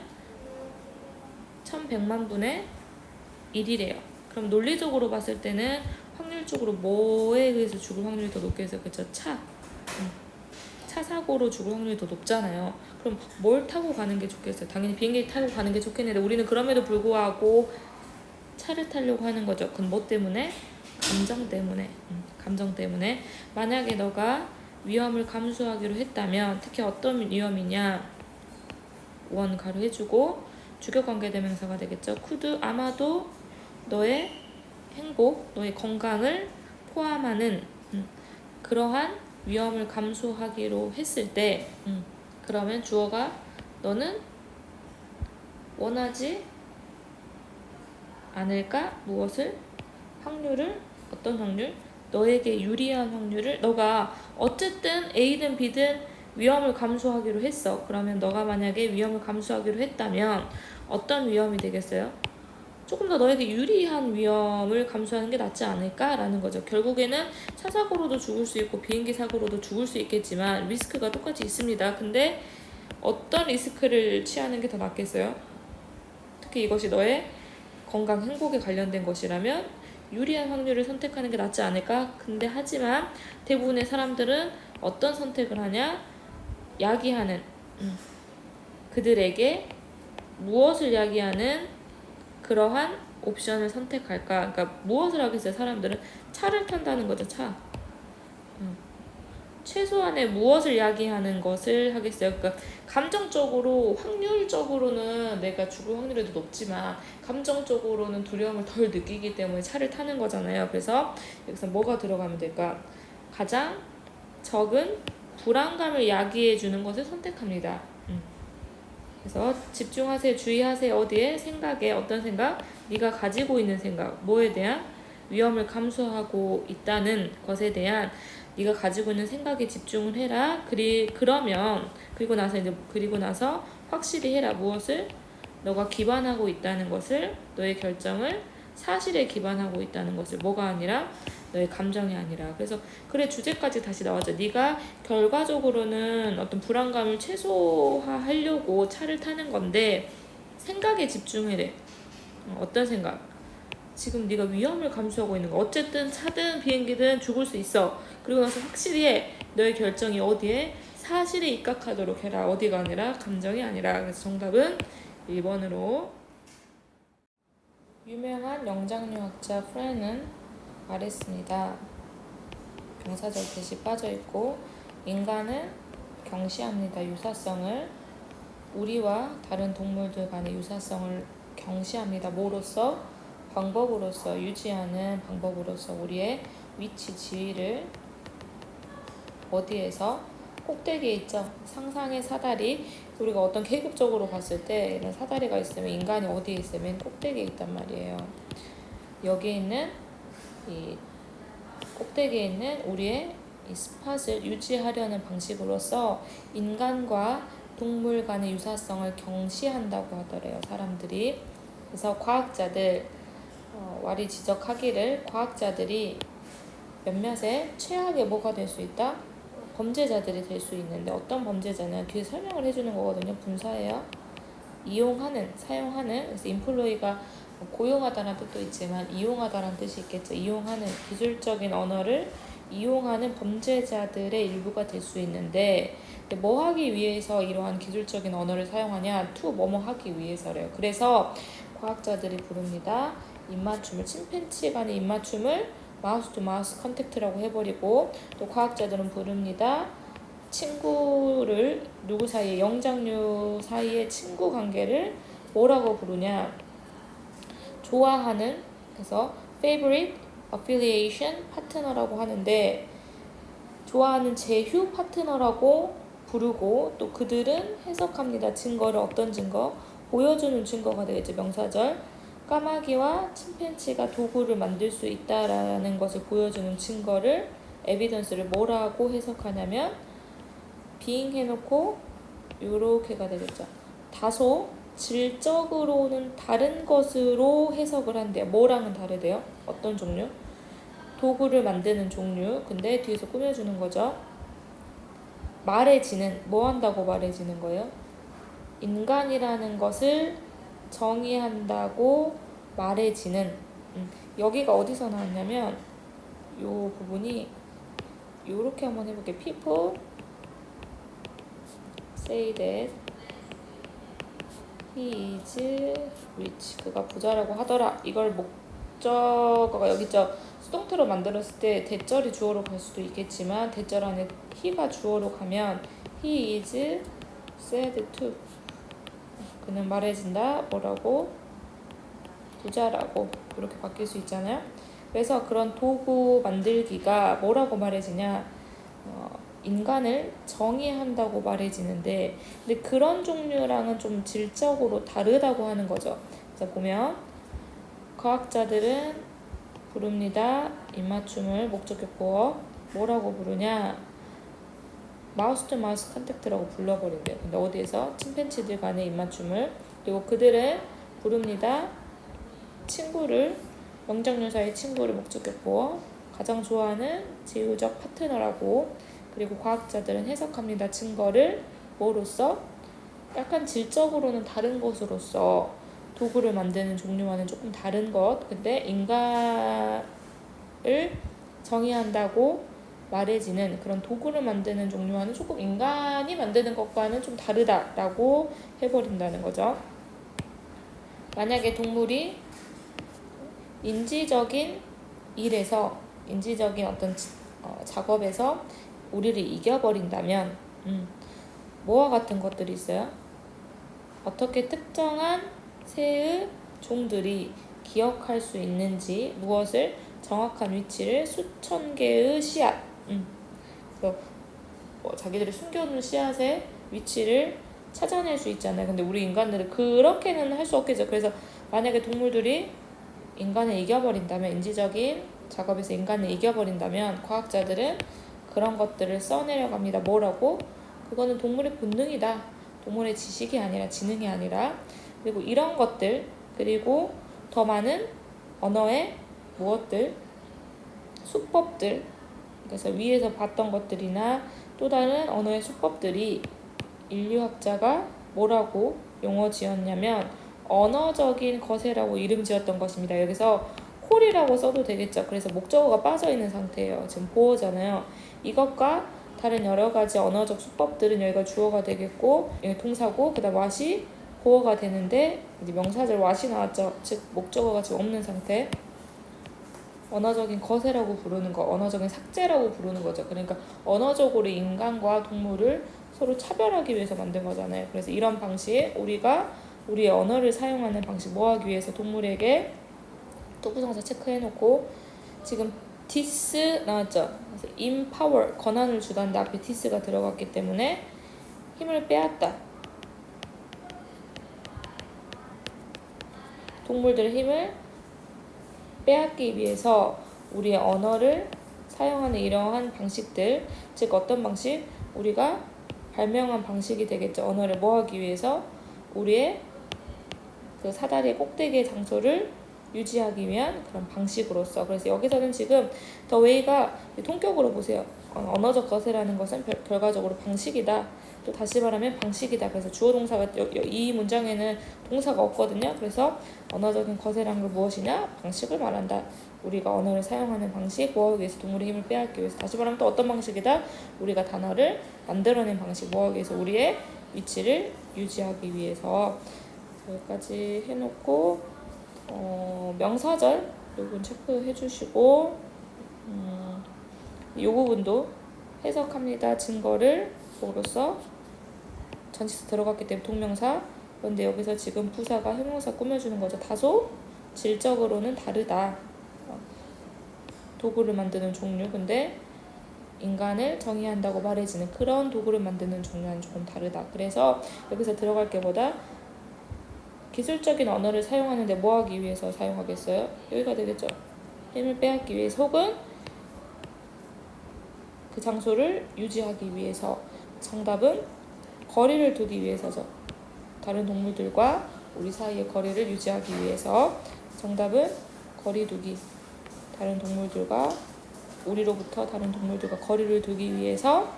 1,100만 분의 1이래요. 그럼 논리적으로 봤을 때는 확률적으로 뭐에 의해서 죽을 확률이 더 높겠어요? 그쵸? 차 사고로 죽을 확률이 더 높잖아요. 그럼 뭘 타고 가는 게 좋겠어요? 당연히 비행기 타고 가는 게 좋겠는데 우리는 그럼에도 불구하고 차를 타려고 하는 거죠. 그건 뭐 때문에? 감정 때문에. 감정 때문에. 만약에 너가 위험을 감수하기로 했다면 특히 어떤 위험이냐? 원 가로 해주고 주격관계대명사가 되겠죠. could 아마도 너의 행복, 너의 건강을 포함하는 그러한 위험을 감수하기로 했을 때 그러면 주어가 너는 원하지 않을까? 무엇을? 확률을. 어떤 확률? 너에게 유리한 확률을. 너가 어쨌든 A든 B든 위험을 감수하기로 했어. 그러면 너가 만약에 위험을 감수하기로 했다면 어떤 위험이 되겠어요? 조금 더 너에게 유리한 위험을 감수하는 게 낫지 않을까라는 거죠. 결국에는 차 사고로도 죽을 수 있고 비행기 사고로도 죽을 수 있겠지만 리스크가 똑같이 있습니다. 근데 어떤 리스크를 취하는 게 더 낫겠어요? 특히 이것이 너의 건강, 행복에 관련된 것이라면 유리한 확률을 선택하는 게 낫지 않을까? 근데 하지만 대부분의 사람들은 어떤 선택을 하냐? 야기하는 그들에게 무엇을 야기하는 그러한 옵션을 선택할까? 그러니까 무엇을 하겠어요? 사람들은 차를 탄다는 거죠. 차. 최소한의 무엇을 야기하는 것을 하겠어요. 그러니까 감정적으로 확률적으로는 내가 죽을 확률이 더 높지만 감정적으로는 두려움을 덜 느끼기 때문에 차를 타는 거잖아요. 그래서 여기서 뭐가 들어가면 될까? 가장 적은 불안감을 야기해 주는 것을 선택합니다. 그래서 집중하세요. 주의하세요. 어디에? 생각에. 어떤 생각? 네가 가지고 있는 생각. 뭐에 대한? 위험을 감수하고 있다는 것에 대한 네가 가지고 있는 생각에 집중을 해라. 그리고 나서 확실히 해라. 무엇을? 너가 기반하고 있다는 것을, 너의 결정을 사실에 기반하고 있다는 것을. 뭐가 아니라? 너의 감정이 아니라. 그래서 그래 주제까지 다시 나왔죠. 네가 결과적으로는 어떤 불안감을 최소화하려고 차를 타는 건데 생각에 집중해래. 어떤 생각? 지금 네가 위험을 감수하고 있는 거. 어쨌든 차든 비행기든 죽을 수 있어. 그리고 나서 확실히 해. 너의 결정이 어디에? 사실에 입각하도록 해라. 어디가 아니라? 감정이 아니라. 그래서 정답은 1번으로. 유명한 영장류학자 프렌은 말했습니다. 병사절 대시 빠져있고 인간은 경시합니다. 유사성을. 우리와 다른 동물들 간의 유사성을 경시합니다. 뭐로써? 방법으로서, 유지하는 방법으로서 우리의 위치, 지위를 어디에서? 꼭대기에 있죠. 상상의 사다리. 우리가 어떤 계급적으로 봤을 때 이런 사다리가 있으면 인간이 어디에 있으면 꼭대기에 있단 말이에요. 여기에 있는 이 꼭대기에 있는 우리의 이 스팟을 유지하려는 방식으로서 인간과 동물 간의 유사성을 경시한다고 하더래요. 사람들이. 그래서 과학자들 왈이 지적하기를 과학자들이 몇몇의 최악의 뭐가 될 수 있다? 범죄자들이 될 수 있는데 어떤 범죄자는 뒤에 설명을 해주는 거거든요. 분사예요. 이용하는, 사용하는. 그래서 인플로이가 고용하다라는 뜻도 있지만 이용하다라는 뜻이 있겠죠. 이용하는, 기술적인 언어를 이용하는 범죄자들의 일부가 될 수 있는데 뭐 하기 위해서 이러한 기술적인 언어를 사용하냐? 뭐뭐 하기 위해서래요. 그래서 과학자들이 부릅니다. 입맞춤을, 침팬치 간의 입맞춤을 마우스 투 마우스 컨택트라고 해버리고, 또 과학자들은 부릅니다. 친구를 누구 사이에, 영장류 사이의 친구 관계를 뭐라고 부르냐? 좋아하는, 그래서 favorite affiliation 파트너라고 하는데, 좋아하는 제휴 파트너라고 부르고, 또 그들은 해석합니다. 증거를, 어떤 증거? 보여주는 증거가 되겠죠. 명사절. 까마귀와 침팬지가 도구를 만들 수 있다라는 것을 보여주는 증거를, 에비던스를 뭐라고 해석하냐면 being 해놓고 요렇게가 되겠죠. 다소 질적으로는 다른 것으로 해석을 한대요. 뭐랑은 다르대요? 어떤 종류? 도구를 만드는 종류. 근데 뒤에서 꾸며주는 거죠. 말해지는, 뭐 한다고 말해지는 거예요? 인간이라는 것을 정의한다고 말해지는. 여기가 어디서 나왔냐면 요 부분이 요렇게 한번 해볼게요. People say that he is rich. 그가 부자라고 하더라. 이걸 목적어가 여기 수동태로 만들었을 때 대절이 주어로 갈 수도 있겠지만, 대절 안에 he가 주어로 가면 he is said to, 그는 말해진다. 뭐라고? 부자라고. 이렇게 바뀔 수 있잖아요. 그래서 그런 도구 만들기가 뭐라고 말해지냐? 인간을 정의한다고 말해지는데, 근데 그런 종류랑은 좀 질적으로 다르다고 하는 거죠. 그래서 보면 과학자들은 부릅니다. 입맞춤을 목적격보어 뭐라고 부르냐? 마우스 투 마우스 컨택트라고 불러버린대요. 근데 어디에서? 침팬지들 간의 입맞춤을. 그리고 그들은 부릅니다. 친구를, 영장류사의 친구를 목적격보어 가장 좋아하는 제휴적 파트너라고. 그리고 과학자들은 해석합니다. 증거를 뭐로써? 약간 질적으로는 다른 것으로서, 도구를 만드는 종류와는 조금 다른 것, 근데 인간을 정의한다고 말해지는 그런 도구를 만드는 종류와는 조금 인간이 만드는 것과는 좀 다르다라고 해버린다는 거죠. 만약에 동물이 인지적인 일에서, 인지적인 어떤 작업에서 우리를 이겨버린다면, 뭐와 같은 것들이 있어요? 어떻게 특정한 새의 종들이 기억할 수 있는지, 무엇을? 정확한 위치를, 수천 개의 씨앗. 그래서 자기들이 숨겨둔 씨앗의 위치를 찾아낼 수 있잖아요. 근데 우리 인간들은 그렇게는 할 수 없겠죠. 그래서 만약에 동물들이 인간을 이겨버린다면, 인지적인 작업에서 인간을 이겨버린다면, 과학자들은 그런 것들을 써내려갑니다. 뭐라고? 그거는 동물의 본능이다. 동물의 지식이 아니라, 지능이 아니라. 그리고 이런 것들, 그리고 더 많은 언어의 무엇들? 수법들. 그래서 위에서 봤던 것들이나 또 다른 언어의 수법들이 인류학자가 뭐라고 용어 지었냐면 언어적인 거세라고 이름 지었던 것입니다. 여기서 콜이라고 써도 되겠죠. 그래서 목적어가 빠져있는 상태예요. 지금 보어잖아요. 이것과 다른 여러 가지 언어적 수법들은 여기가 주어가 되겠고, 여기 동사고, 그 다음 what이 보어가 되는데, 이제 명사절 what이 나왔죠. 즉 목적어가 지금 없는 상태. 언어적인 거세라고 부르는 거, 언어적인 삭제라고 부르는 거죠. 그러니까 언어적으로 인간과 동물을 서로 차별하기 위해서 만든 거잖아요. 그래서 이런 방식, 우리가 우리의 언어를 사용하는 방식, 뭐 하기 위해서? 동물에게, 또 부정사 체크해놓고, 지금 this 나왔죠. 그래서 empower, 권한을 주다는데 앞에 this가 들어갔기 때문에 힘을 빼앗다. 동물들의 힘을 빼앗기 위해서 우리의 언어를 사용하는 이러한 방식들, 즉 어떤 방식? 우리가 발명한 방식이 되겠죠. 언어를 뭐 하기 위해서? 우리의 그 사다리의 꼭대기의 장소를 유지하기 위한 그런 방식으로서. 그래서 여기서는 지금 더 웨이가 통격으로 보세요. 언어적 거세라는 것은 결과적으로 방식이다. 또 다시 말하면 방식이다. 그래서 주어 동사가 이 문장에는 동사가 없거든요. 그래서 언어적인 거세라는 건 무엇이냐? 방식을 말한다. 우리가 언어를 사용하는 방식, 뭐 하기 위해서? 동물의 힘을 빼앗기 위해서. 다시 말하면 또 어떤 방식이다? 우리가 단어를 만들어낸 방식, 뭐 하기 위해서? 우리의 위치를 유지하기 위해서. 여기까지 해놓고 명사절 요건 체크해 주시고, 이 부분도 해석합니다. 증거를 보로써 전치사 들어갔기 때문에 동명사. 그런데 여기서 지금 부사가 형용사 꾸며주는 거죠. 다소 질적으로는 다르다. 도구를 만드는 종류. 근데 인간을 정의한다고 말해지는 그런 도구를 만드는 종류와는 조금 다르다. 그래서 여기서 들어갈 게보다 기술적인 언어를 사용하는데 뭐 하기 위해서 사용하겠어요? 여기가 되겠죠. 힘을 빼앗기 위해서 혹은 그 장소를 유지하기 위해서. 정답은 거리를 두기 위해서죠. 다른 동물들과 우리 사이의 거리를 유지하기 위해서. 정답은 거리 두기. 다른 동물들과 우리로부터 다른 동물들과 거리를 두기 위해서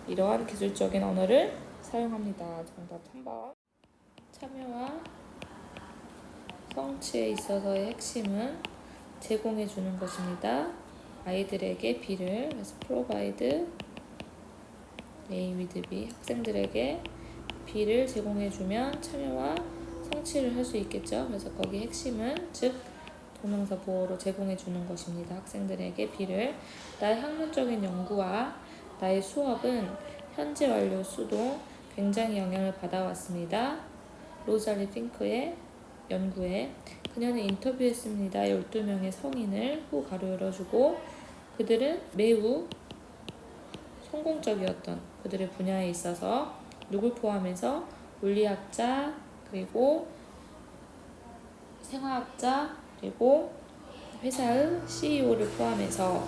이러한 기술적인 언어를 사용합니다. 정답 3번. 참여와 성취에 있어서의 핵심은 제공해 주는 것입니다. 아이들에게 B를, 그래서 provide A with B, 학생들에게 B를 제공해 주면 참여와 성취를 할 수 있겠죠. 그래서 거기 핵심은 즉 동명사 보어로 제공해 주는 것입니다. 학생들에게 B를. 나의 학문적인 연구와 나의 수업은 현재 완료 수도 굉장히 영향을 받아왔습니다. 로잘리 핑크의 연구에 그녀는 인터뷰했습니다. 12명의 성인을 후 가로 열어주고 그들은 매우 성공적이었던 그들의 분야에 있어서 누굴 포함해서 물리학자, 그리고 생화학자, 그리고 회사의 CEO를 포함해서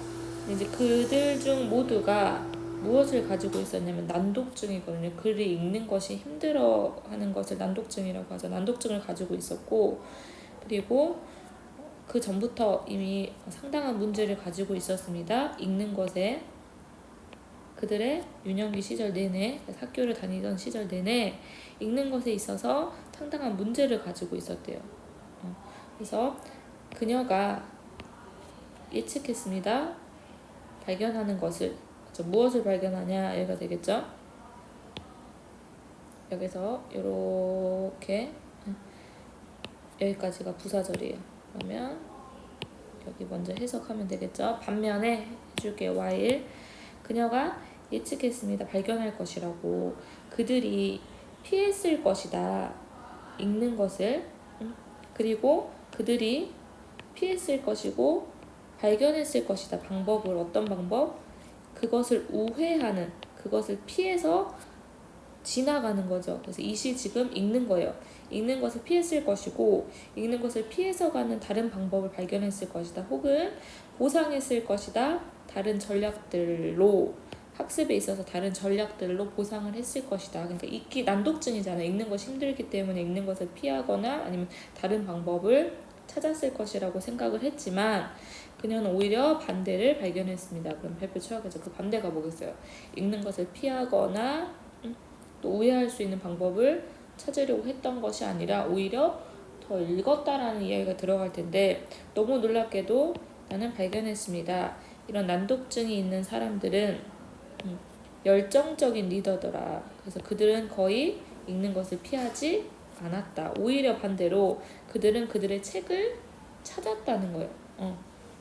이제 그들 중 모두가 무엇을 가지고 있었냐면 난독증이거든요. 글을 읽는 것이 힘들어하는 것을 난독증이라고 하죠. 난독증을 가지고 있었고, 그리고 그 전부터 이미 상당한 문제를 가지고 있었습니다. 읽는 것에. 그들의 유년기 시절 내내, 학교를 다니던 시절 내내 읽는 것에 있어서 상당한 문제를 가지고 있었대요. 그래서 그녀가 예측했습니다. 발견하는 것을. 무엇을 발견하냐 얘가 되겠죠. 여기서 이렇게 여기까지가 부사절이에요. 그러면 여기 먼저 해석하면 되겠죠. 반면에 해줄게요. while 그녀가 예측했습니다. 발견할 것이라고. 그들이 피했을 것이다. 읽는 것을. 그리고 그들이 피했을 것이고 발견했을 것이다. 방법을. 어떤 방법? 그것을 우회하는, 그것을 피해서 지나가는 거죠. 그래서 이시 지금 읽는 거예요. 읽는 것을 피했을 것이고 읽는 것을 피해서 가는 다른 방법을 발견했을 것이다. 혹은 보상했을 것이다. 다른 전략들로, 학습에 있어서 다른 전략들로 보상을 했을 것이다. 그러니까 읽기 난독증이잖아요. 읽는 것이 힘들기 때문에 읽는 것을 피하거나 아니면 다른 방법을 찾았을 것이라고 생각을 했지만 그녀는 오히려 반대를 발견했습니다. 그럼 별표 쳐야겠죠. 그 반대가 뭐겠어요? 읽는 것을 피하거나 또 우회할 수 있는 방법을 찾으려고 했던 것이 아니라 오히려 더 읽었다라는 이야기가 들어갈 텐데, 너무 놀랍게도 나는 발견했습니다. 이런 난독증이 있는 사람들은 열정적인 리더더라. 그래서 그들은 거의 읽는 것을 피하지 않았다. 오히려 반대로 그들은 그들의 책을 찾았다는 거예요.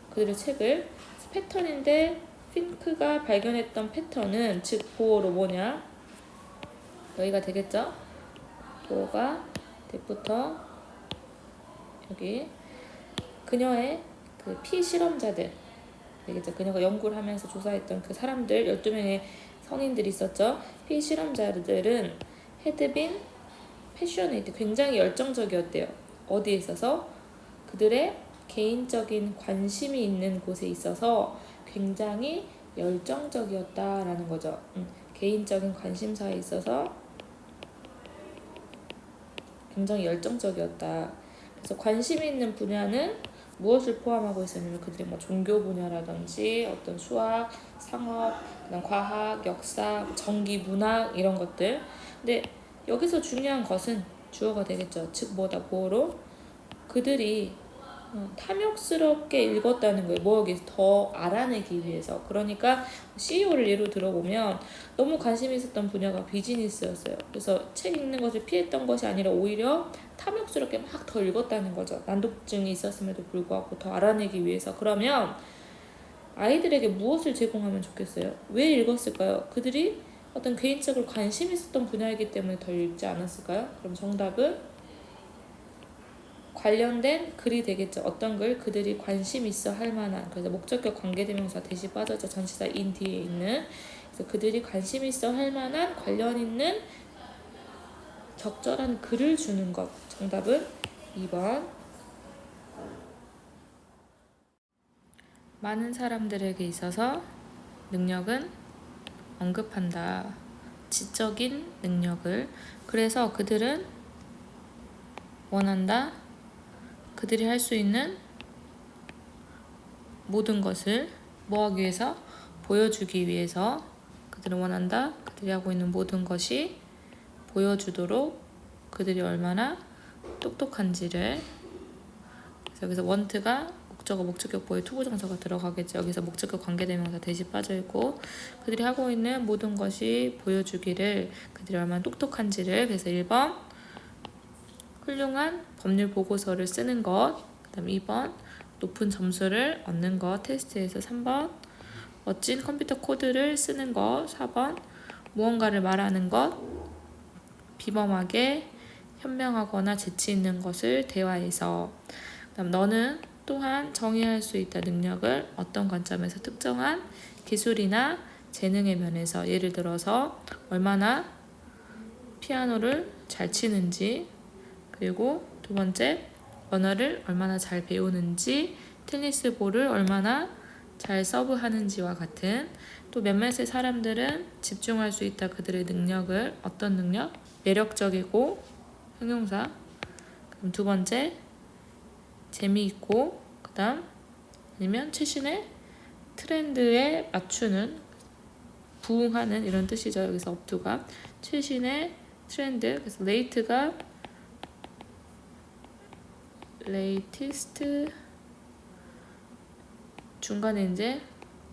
그들의 책을. 패턴인데 핑크가 발견했던 패턴은 즉 보어로 뭐냐? 여기가 되겠죠? 보어가 대부터 여기 그녀의 그 피실험자들 되겠죠. 그녀가 연구를 하면서 조사했던 그 사람들 12명의 성인들이 있었죠. 피실험자들은 had been passionate, 굉장히 열정적이었대요. 어디에 있어서? 그들의 개인적인 관심이 있는 곳에 있어서 굉장히 열정적이었다라는 거죠. 개인적인 관심사에 있어서 굉장히 열정적이었다. 그래서 관심이 있는 분야는 무엇을 포함하고 있었냐면 그들이 뭐 종교 분야라든지 어떤 수학, 상업, 그다음 과학, 역사, 전기, 문학 이런 것들. 근데 여기서 중요한 것은 주어가 되겠죠. 즉 뭐다? 보어로 그들이 탐욕스럽게 읽었다는 거예요. 뭐하기 위해서? 더 알아내기 위해서. 그러니까 CEO를 예로 들어보면 너무 관심이 있었던 분야가 비즈니스였어요. 그래서 책 읽는 것을 피했던 것이 아니라 오히려 탐욕스럽게 막 더 읽었다는 거죠. 난독증이 있었음에도 불구하고 더 알아내기 위해서. 그러면 아이들에게 무엇을 제공하면 좋겠어요? 왜 읽었을까요? 그들이 어떤 개인적으로 관심 있었던 분야이기 때문에 더 읽지 않았을까요? 그럼 정답은 관련된 글이 되겠죠. 어떤 글? 그들이 관심 있어 할 만한. 그래서 목적격 관계대명사 대시 빠져서 전치사 in 뒤에 있는. 그래서 그들이 관심 있어 할 만한 관련 있는 적절한 글을 주는 것. 정답은 2번. 많은 사람들에게 있어서 능력은 언급한다. 지적인 능력을. 그래서 그들은 원한다. 그들이 할 수 있는 모든 것을 뭐 하기 위해서? 보여주기 위해서. 그들은 원한다. 그들이 하고 있는 모든 것이 보여주도록 그들이 얼마나 똑똑한지를. 그래서 여기서 want가 목적어 목적격 보에 투부정사가 들어가겠죠. 여기서 목적격 관계대명사 대시 빠져있고 그들이 하고 있는 모든 것이 보여주기를 그들이 얼마나 똑똑한지를. 그래서 1번 훌륭한 법률 보고서를 쓰는 것. 그 다음 2번 높은 점수를 얻는 것 테스트에서. 3번 멋진 컴퓨터 코드를 쓰는 것. 4번 무언가를 말하는 것. 비범하게 현명하거나 재치 있는 것을 대화해서. 그다음 너는 또한 정의할 수 있다. 능력을 어떤 관점에서 특정한 기술이나 재능의 면에서. 예를 들어서 얼마나 피아노를 잘 치는지, 그리고 두 번째 언어를 얼마나 잘 배우는지, 테니스 볼을 얼마나 잘 서브하는지와 같은. 또 몇몇의 사람들은 집중할 수 있다. 그들의 능력을 어떤 능력? 매력적이고 형용사. 그럼 두 번째 재미있고, 그 다음 아니면 최신의 트렌드에 맞추는, 부응하는 이런 뜻이죠. 여기서 upto가 최신의 트렌드. 그래서 late가 latest, 중간에 이제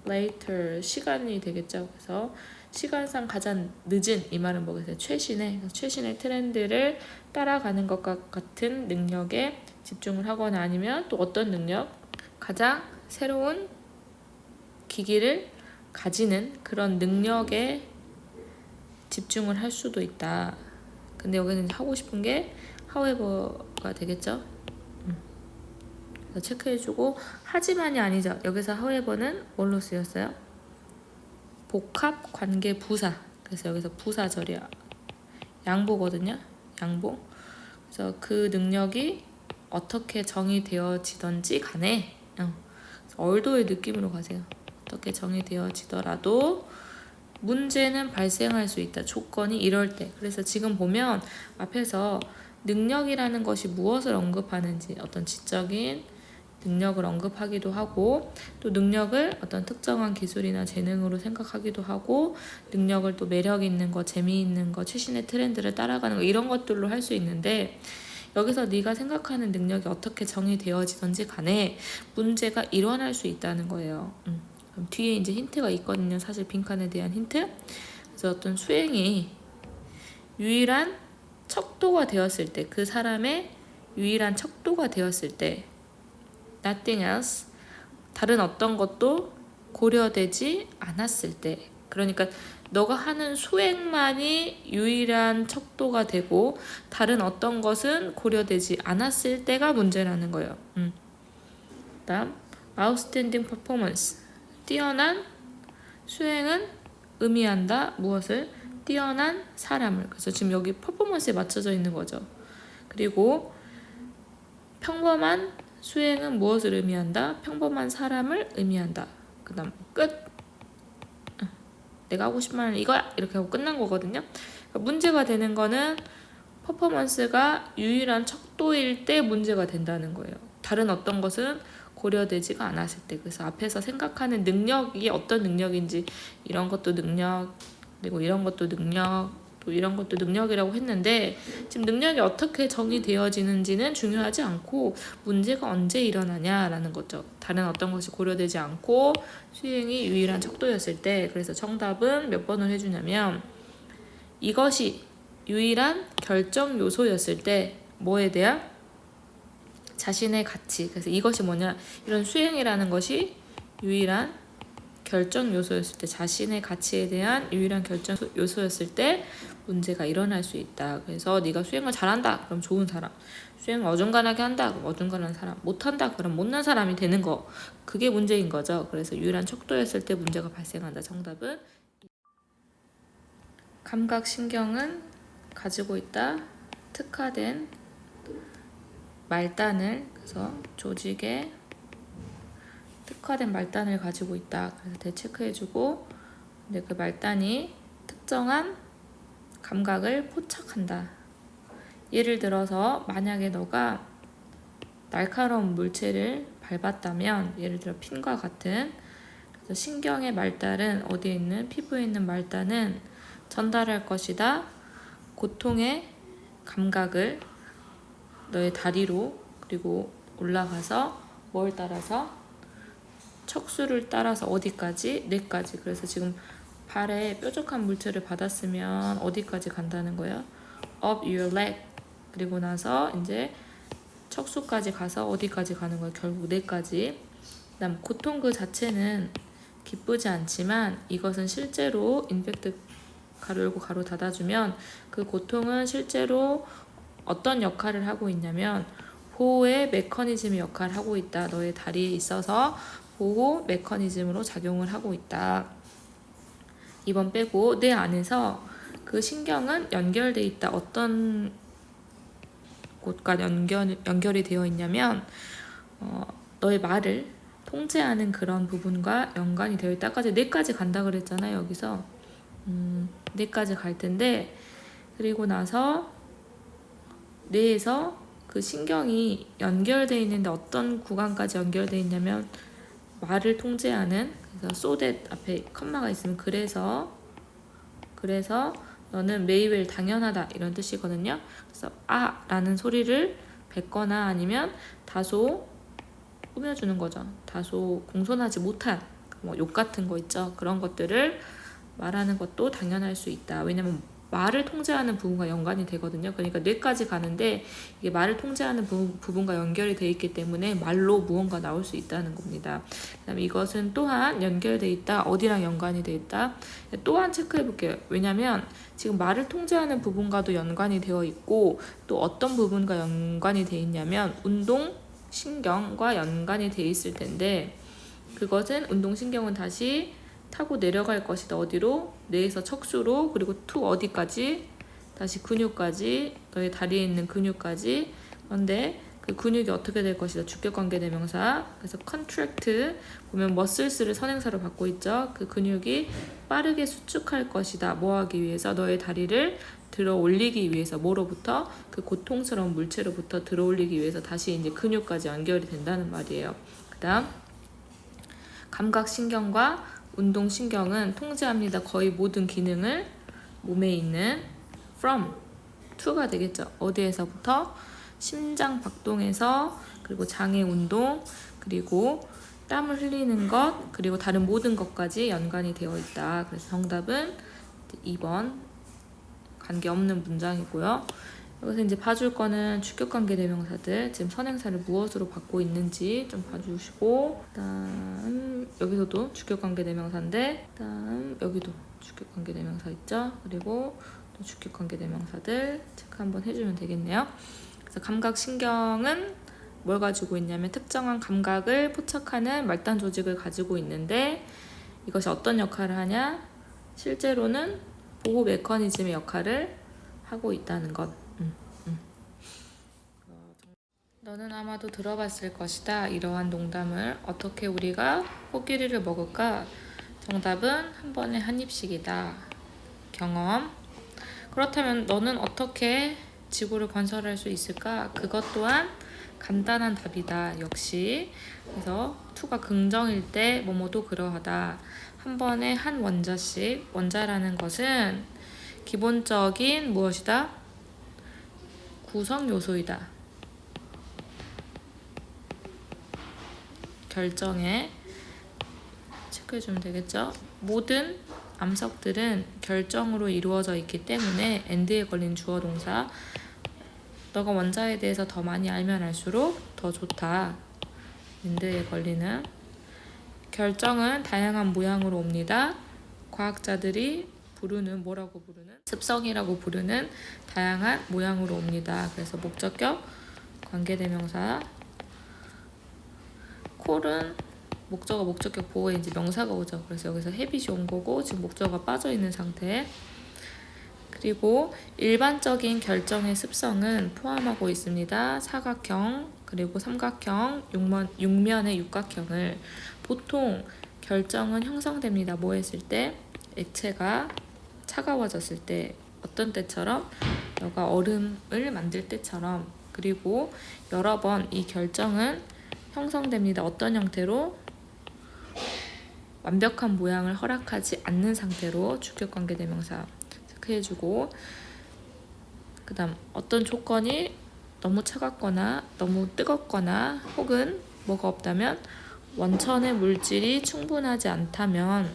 later 시간이 되겠죠. 그래서 시간상 가장 늦은, 이 말은 뭐겠어요? 최신의 트렌드를 따라가는 것과 같은 능력에 집중을 하거나 아니면 또 어떤 능력? 가장 새로운 기기를 가지는 그런 능력에 집중을 할 수도 있다. 근데 여기는 하고 싶은 게 however가 되겠죠. 체크해주고 하지만이 아니죠. 여기서 however는 뭘로 쓰였어요? 복합 관계 부사. 그래서 여기서 부사절이야. 양보거든요. 양보. 그래서 그 능력이 어떻게 정의되어지던지 간에 얼도의 느낌으로 가세요. 어떻게 정의되어지더라도 문제는 발생할 수 있다. 조건이 이럴 때. 그래서 지금 보면 앞에서 능력이라는 것이 무엇을 언급하는지, 어떤 지적인 능력을 언급하기도 하고, 또 능력을 어떤 특정한 기술이나 재능으로 생각하기도 하고, 능력을 또 매력 있는 거, 재미있는 거, 최신의 트렌드를 따라가는 거, 이런 것들로 할 수 있는데, 여기서 네가 생각하는 능력이 어떻게 정의되어지던지 간에 문제가 일어날 수 있다는 거예요. 그럼 뒤에 이제 힌트가 있거든요. 사실 빈칸에 대한 힌트. 그래서 어떤 수행이 유일한 척도가 되었을 때, 그 사람의 유일한 척도가 되었을 때, nothing else, 다른 어떤 것도 고려되지 않았을 때. 그러니까 너가 하는 수행만이 유일한 척도가 되고 다른 어떤 것은 고려되지 않았을 때가 문제라는 거예요. 다음 outstanding performance, 뛰어난 수행은 의미한다. 무엇을? 뛰어난 사람을. 그래서 지금 여기 퍼포먼스에 맞춰져 있는 거죠. 그리고 평범한 수행은 무엇을 의미한다? 평범한 사람을 의미한다. 그 다음 끝. 내가 하고 싶은 말은 이거야. 이렇게 하고 끝난 거거든요. 그러니까 문제가 되는 거는 퍼포먼스가 유일한 척도일 때 문제가 된다는 거예요. 다른 어떤 것은 고려되지가 않았을 때. 그래서 앞에서 생각하는 능력이 어떤 능력인지, 이런 것도 능력, 그리고 이런 것도 능력, 또 이런 것도 능력이라고 했는데, 지금 능력이 어떻게 정의되어지는지는 중요하지 않고 문제가 언제 일어나냐라는 거죠. 다른 어떤 것이 고려되지 않고 수행이 유일한 척도였을 때. 그래서 정답은 몇 번을 해주냐면, 이것이 유일한 결정 요소였을 때. 뭐에 대한? 자신의 가치. 그래서 이것이 뭐냐? 이런 수행이라는 것이 유일한 결정 요소였을 때, 자신의 가치에 대한 유일한 결정 요소였을 때 문제가 일어날 수 있다. 그래서 네가 수행을 잘한다, 그럼 좋은 사람. 수행을 어중간하게 한다, 그럼 어중간한 사람. 못한다, 그럼 못난 사람이 되는 거. 그게 문제인 거죠. 그래서 유일한 척도였을 때 문제가 발생한다. 정답은 감각신경은 가지고 있다. 특화된 말단을, 그래서 조직에 특화된 말단을 가지고 있다. 그래서 대체크해주고, 근데 그 말단이 특정한 감각을 포착한다. 예를 들어서 만약에 너가 날카로운 물체를 밟았다면, 예를 들어 핀과 같은, 그래서 신경의 말단은 어디에 있는, 피부에 있는 말단은 전달할 것이다. 고통의 감각을 너의 다리로, 그리고 올라가서 뭘 따라서, 척수를 따라서 어디까지? 뇌까지. 그래서 지금 발에 뾰족한 물체를 받았으면 어디까지 간다는 거예요? Up your leg. 그리고 나서 이제 척수까지 가서 어디까지 가는 거예요? 결국 뇌까지. 그다음 고통 그 자체는 기쁘지 않지만 이것은 실제로 인펙트 가로 열고 가로 닫아주면 그 고통은 실제로 어떤 역할을 하고 있냐면 보호의 메커니즘의 역할을 하고 있다. 너의 다리에 있어서 보호 메커니즘으로 작용을 하고 있다. 2번 빼고 뇌 안에서 그 신경은 연결돼 있다. 어떤 곳과 연결이 되어 있냐면 너의 말을 통제하는 그런 부분과 연관이 되어 있다. 아까 뇌까지 간다 그랬잖아요. 여기서 뇌까지 갈 텐데, 그리고 나서 뇌에서 그 신경이 연결돼 있는데 어떤 구간까지 연결돼 있냐면 말을 통제하는, 그래서 so that 앞에 컴마가 있으면 그래서 너는 매일 당연하다 이런 뜻이거든요. 그래서 아 라는 소리를 뱉거나 아니면 다소 꾸며주는 거죠. 다소 공손하지 못한 뭐 욕 같은 거 있죠. 그런 것들을 말하는 것도 당연할 수 있다. 왜냐면 말을 통제하는 부분과 연관이 되거든요. 그러니까 뇌까지 가는데 이게 말을 통제하는 부분과 연결이 돼 있기 때문에 말로 무언가 나올 수 있다는 겁니다. 그다음에 이것은 또한 연결돼 있다. 어디랑 연관이 돼 있다. 또한 체크해 볼게요. 왜냐면 지금 말을 통제하는 부분과도 연관이 되어 있고 또 어떤 부분과 연관이 돼 있냐면 운동신경과 연관이 돼 있을 텐데, 그것은 운동신경은 다시 타고 내려갈 것이다. 어디로? 뇌에서 척수로, 그리고 툭 어디까지? 다시 근육까지, 너의 다리에 있는 근육까지. 그런데 그 근육이 어떻게 될 것이다. 주격관계대명사. 그래서 contract 보면 muscles를 선행사로 받고 있죠. 그 근육이 빠르게 수축할 것이다. 뭐 하기 위해서? 너의 다리를 들어 올리기 위해서. 뭐로부터? 그 고통스러운 물체로부터 들어 올리기 위해서 다시 이제 근육까지 연결이 된다는 말이에요. 그 다음 감각신경과 운동신경은 통제합니다. 거의 모든 기능을 몸에 있는 from, to가 되겠죠. 어디에서부터? 심장 박동에서, 그리고 장의 운동, 그리고 땀을 흘리는 것, 그리고 다른 모든 것까지 연관이 되어 있다. 그래서 정답은 2번 관계없는 문장이고요. 여기서 이제 봐줄 거는 주격관계대명사들, 지금 선행사를 무엇으로 받고 있는지 좀 봐주시고, 그다음 여기서도 주격관계대명사인데, 그다음 여기도 주격관계대명사 있죠. 그리고 또 주격관계대명사들 체크 한번 해주면 되겠네요. 그래서 감각신경은 뭘 가지고 있냐면 특정한 감각을 포착하는 말단 조직을 가지고 있는데, 이것이 어떤 역할을 하냐? 실제로는 보호 메커니즘의 역할을 하고 있다는 것. 너는 아마도 들어봤을 것이다. 이러한 농담을 어떻게 우리가 코끼리를 먹을까? 정답은 한 번에 한 입씩이다. 경험. 그렇다면 너는 어떻게 지구를 건설할 수 있을까? 그것 또한 간단한 답이다. 역시. 그래서 to가 긍정일 때 뭐뭐도 그러하다. 한 번에 한 원자씩. 원자라는 것은 기본적인 무엇이다? 구성 요소이다. 결정에 체크해주면 되겠죠. 모든 암석들은 결정으로 이루어져 있기 때문에 and에 걸린 주어 동사, 너가 원자에 대해서 더 많이 알면 알수록 더 좋다. and에 걸리는 결정은 다양한 모양으로 옵니다. 과학자들이 부르는 뭐라고 부르는? 습성이라고 부르는 다양한 모양으로 옵니다. 그래서 목적격, 관계대명사, 콜은 목적어, 목적격 보호에 이제 명사가 오죠. 그래서 여기서 헤빗이 온 거고 지금 목적어가 빠져 있는 상태. 그리고 일반적인 결정의 습성은 포함하고 있습니다. 사각형, 그리고 삼각형, 육면의 육각형을. 보통 결정은 형성됩니다. 뭐 했을 때? 액체가 차가워졌을 때, 어떤 때처럼? 너가 얼음을 만들 때처럼. 그리고 여러 번 이 결정은 형성됩니다. 어떤 형태로? 완벽한 모양을 허락하지 않는 상태로. 주격관계대명사 체크해주고, 그 다음 어떤 조건이 너무 차갑거나 너무 뜨겁거나 혹은 뭐가 없다면, 원천의 물질이 충분하지 않다면,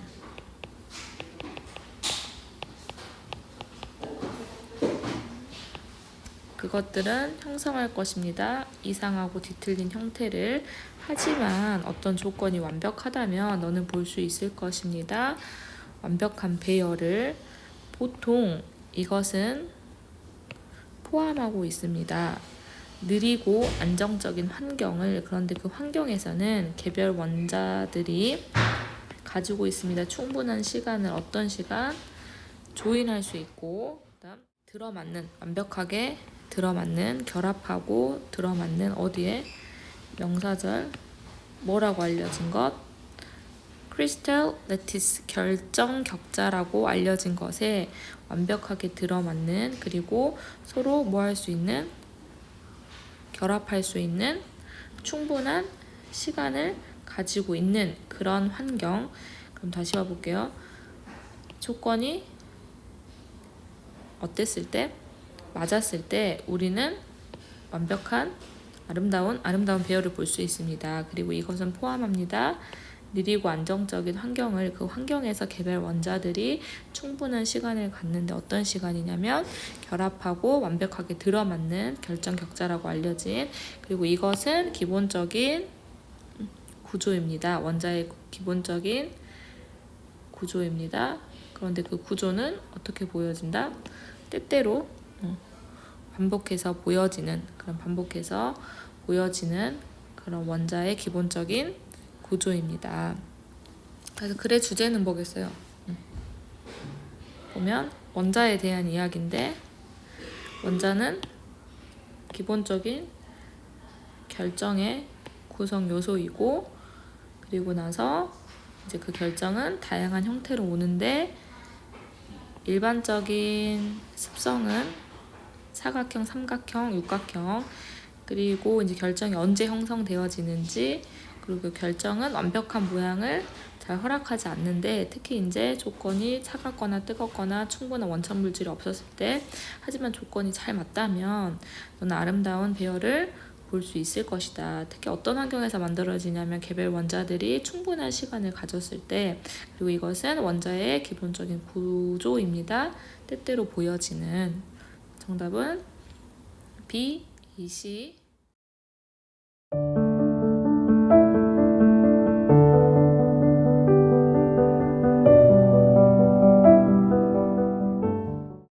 그것들은 형성할 것입니다. 이상하고 뒤틀린 형태를. 하지만 어떤 조건이 완벽하다면 너는 볼 수 있을 것입니다. 완벽한 배열을. 보통 이것은 포함하고 있습니다. 느리고 안정적인 환경을. 그런데 그 환경에서는 개별 원자들이 가지고 있습니다. 충분한 시간을. 어떤 시간? 조인할 수 있고, 그다음 들어맞는, 완벽하게 들어맞는, 결합하고 들어맞는. 어디에? 명사절 뭐라고 알려진 것? 크리스탈 레티스, 결정 격자라고 알려진 것에 완벽하게 들어맞는, 그리고 서로 뭐 할 수 있는? 결합할 수 있는 충분한 시간을 가지고 있는 그런 환경. 그럼 다시 와볼게요. 조건이 어땠을 때? 맞았을 때 우리는 완벽한 아름다운 배열을 볼 수 있습니다. 그리고 이것은 포함합니다. 느리고 안정적인 환경을. 그 환경에서 개별 원자들이 충분한 시간을 갖는데 어떤 시간이냐면 결합하고 완벽하게 들어맞는 결정 격자라고 알려진. 그리고 이것은 기본적인 구조입니다. 원자의 기본적인 구조입니다. 그런데 그 구조는 어떻게 보여진다? 때때로 반복해서 보여지는 그런 원자의 기본적인 구조입니다. 그래서 글의 주제는 뭐겠어요? 보면 원자에 대한 이야기인데, 원자는 기본적인 결정의 구성 요소이고, 그리고 나서 이제 그 결정은 다양한 형태로 오는데, 일반적인 습성은 사각형, 삼각형, 육각형. 그리고 이제 결정이 언제 형성되어지는지, 그리고 그 결정은 완벽한 모양을 잘 허락하지 않는데, 특히 이제 조건이 차갑거나 뜨겁거나 충분한 원천 물질이 없었을 때, 하지만 조건이 잘 맞다면 너는 아름다운 배열을 볼 수 있을 것이다. 특히 어떤 환경에서 만들어지냐면 개별 원자들이 충분한 시간을 가졌을 때. 그리고 이것은 원자의 기본적인 구조입니다. 때때로 보여지는. 정답은 B, 2C.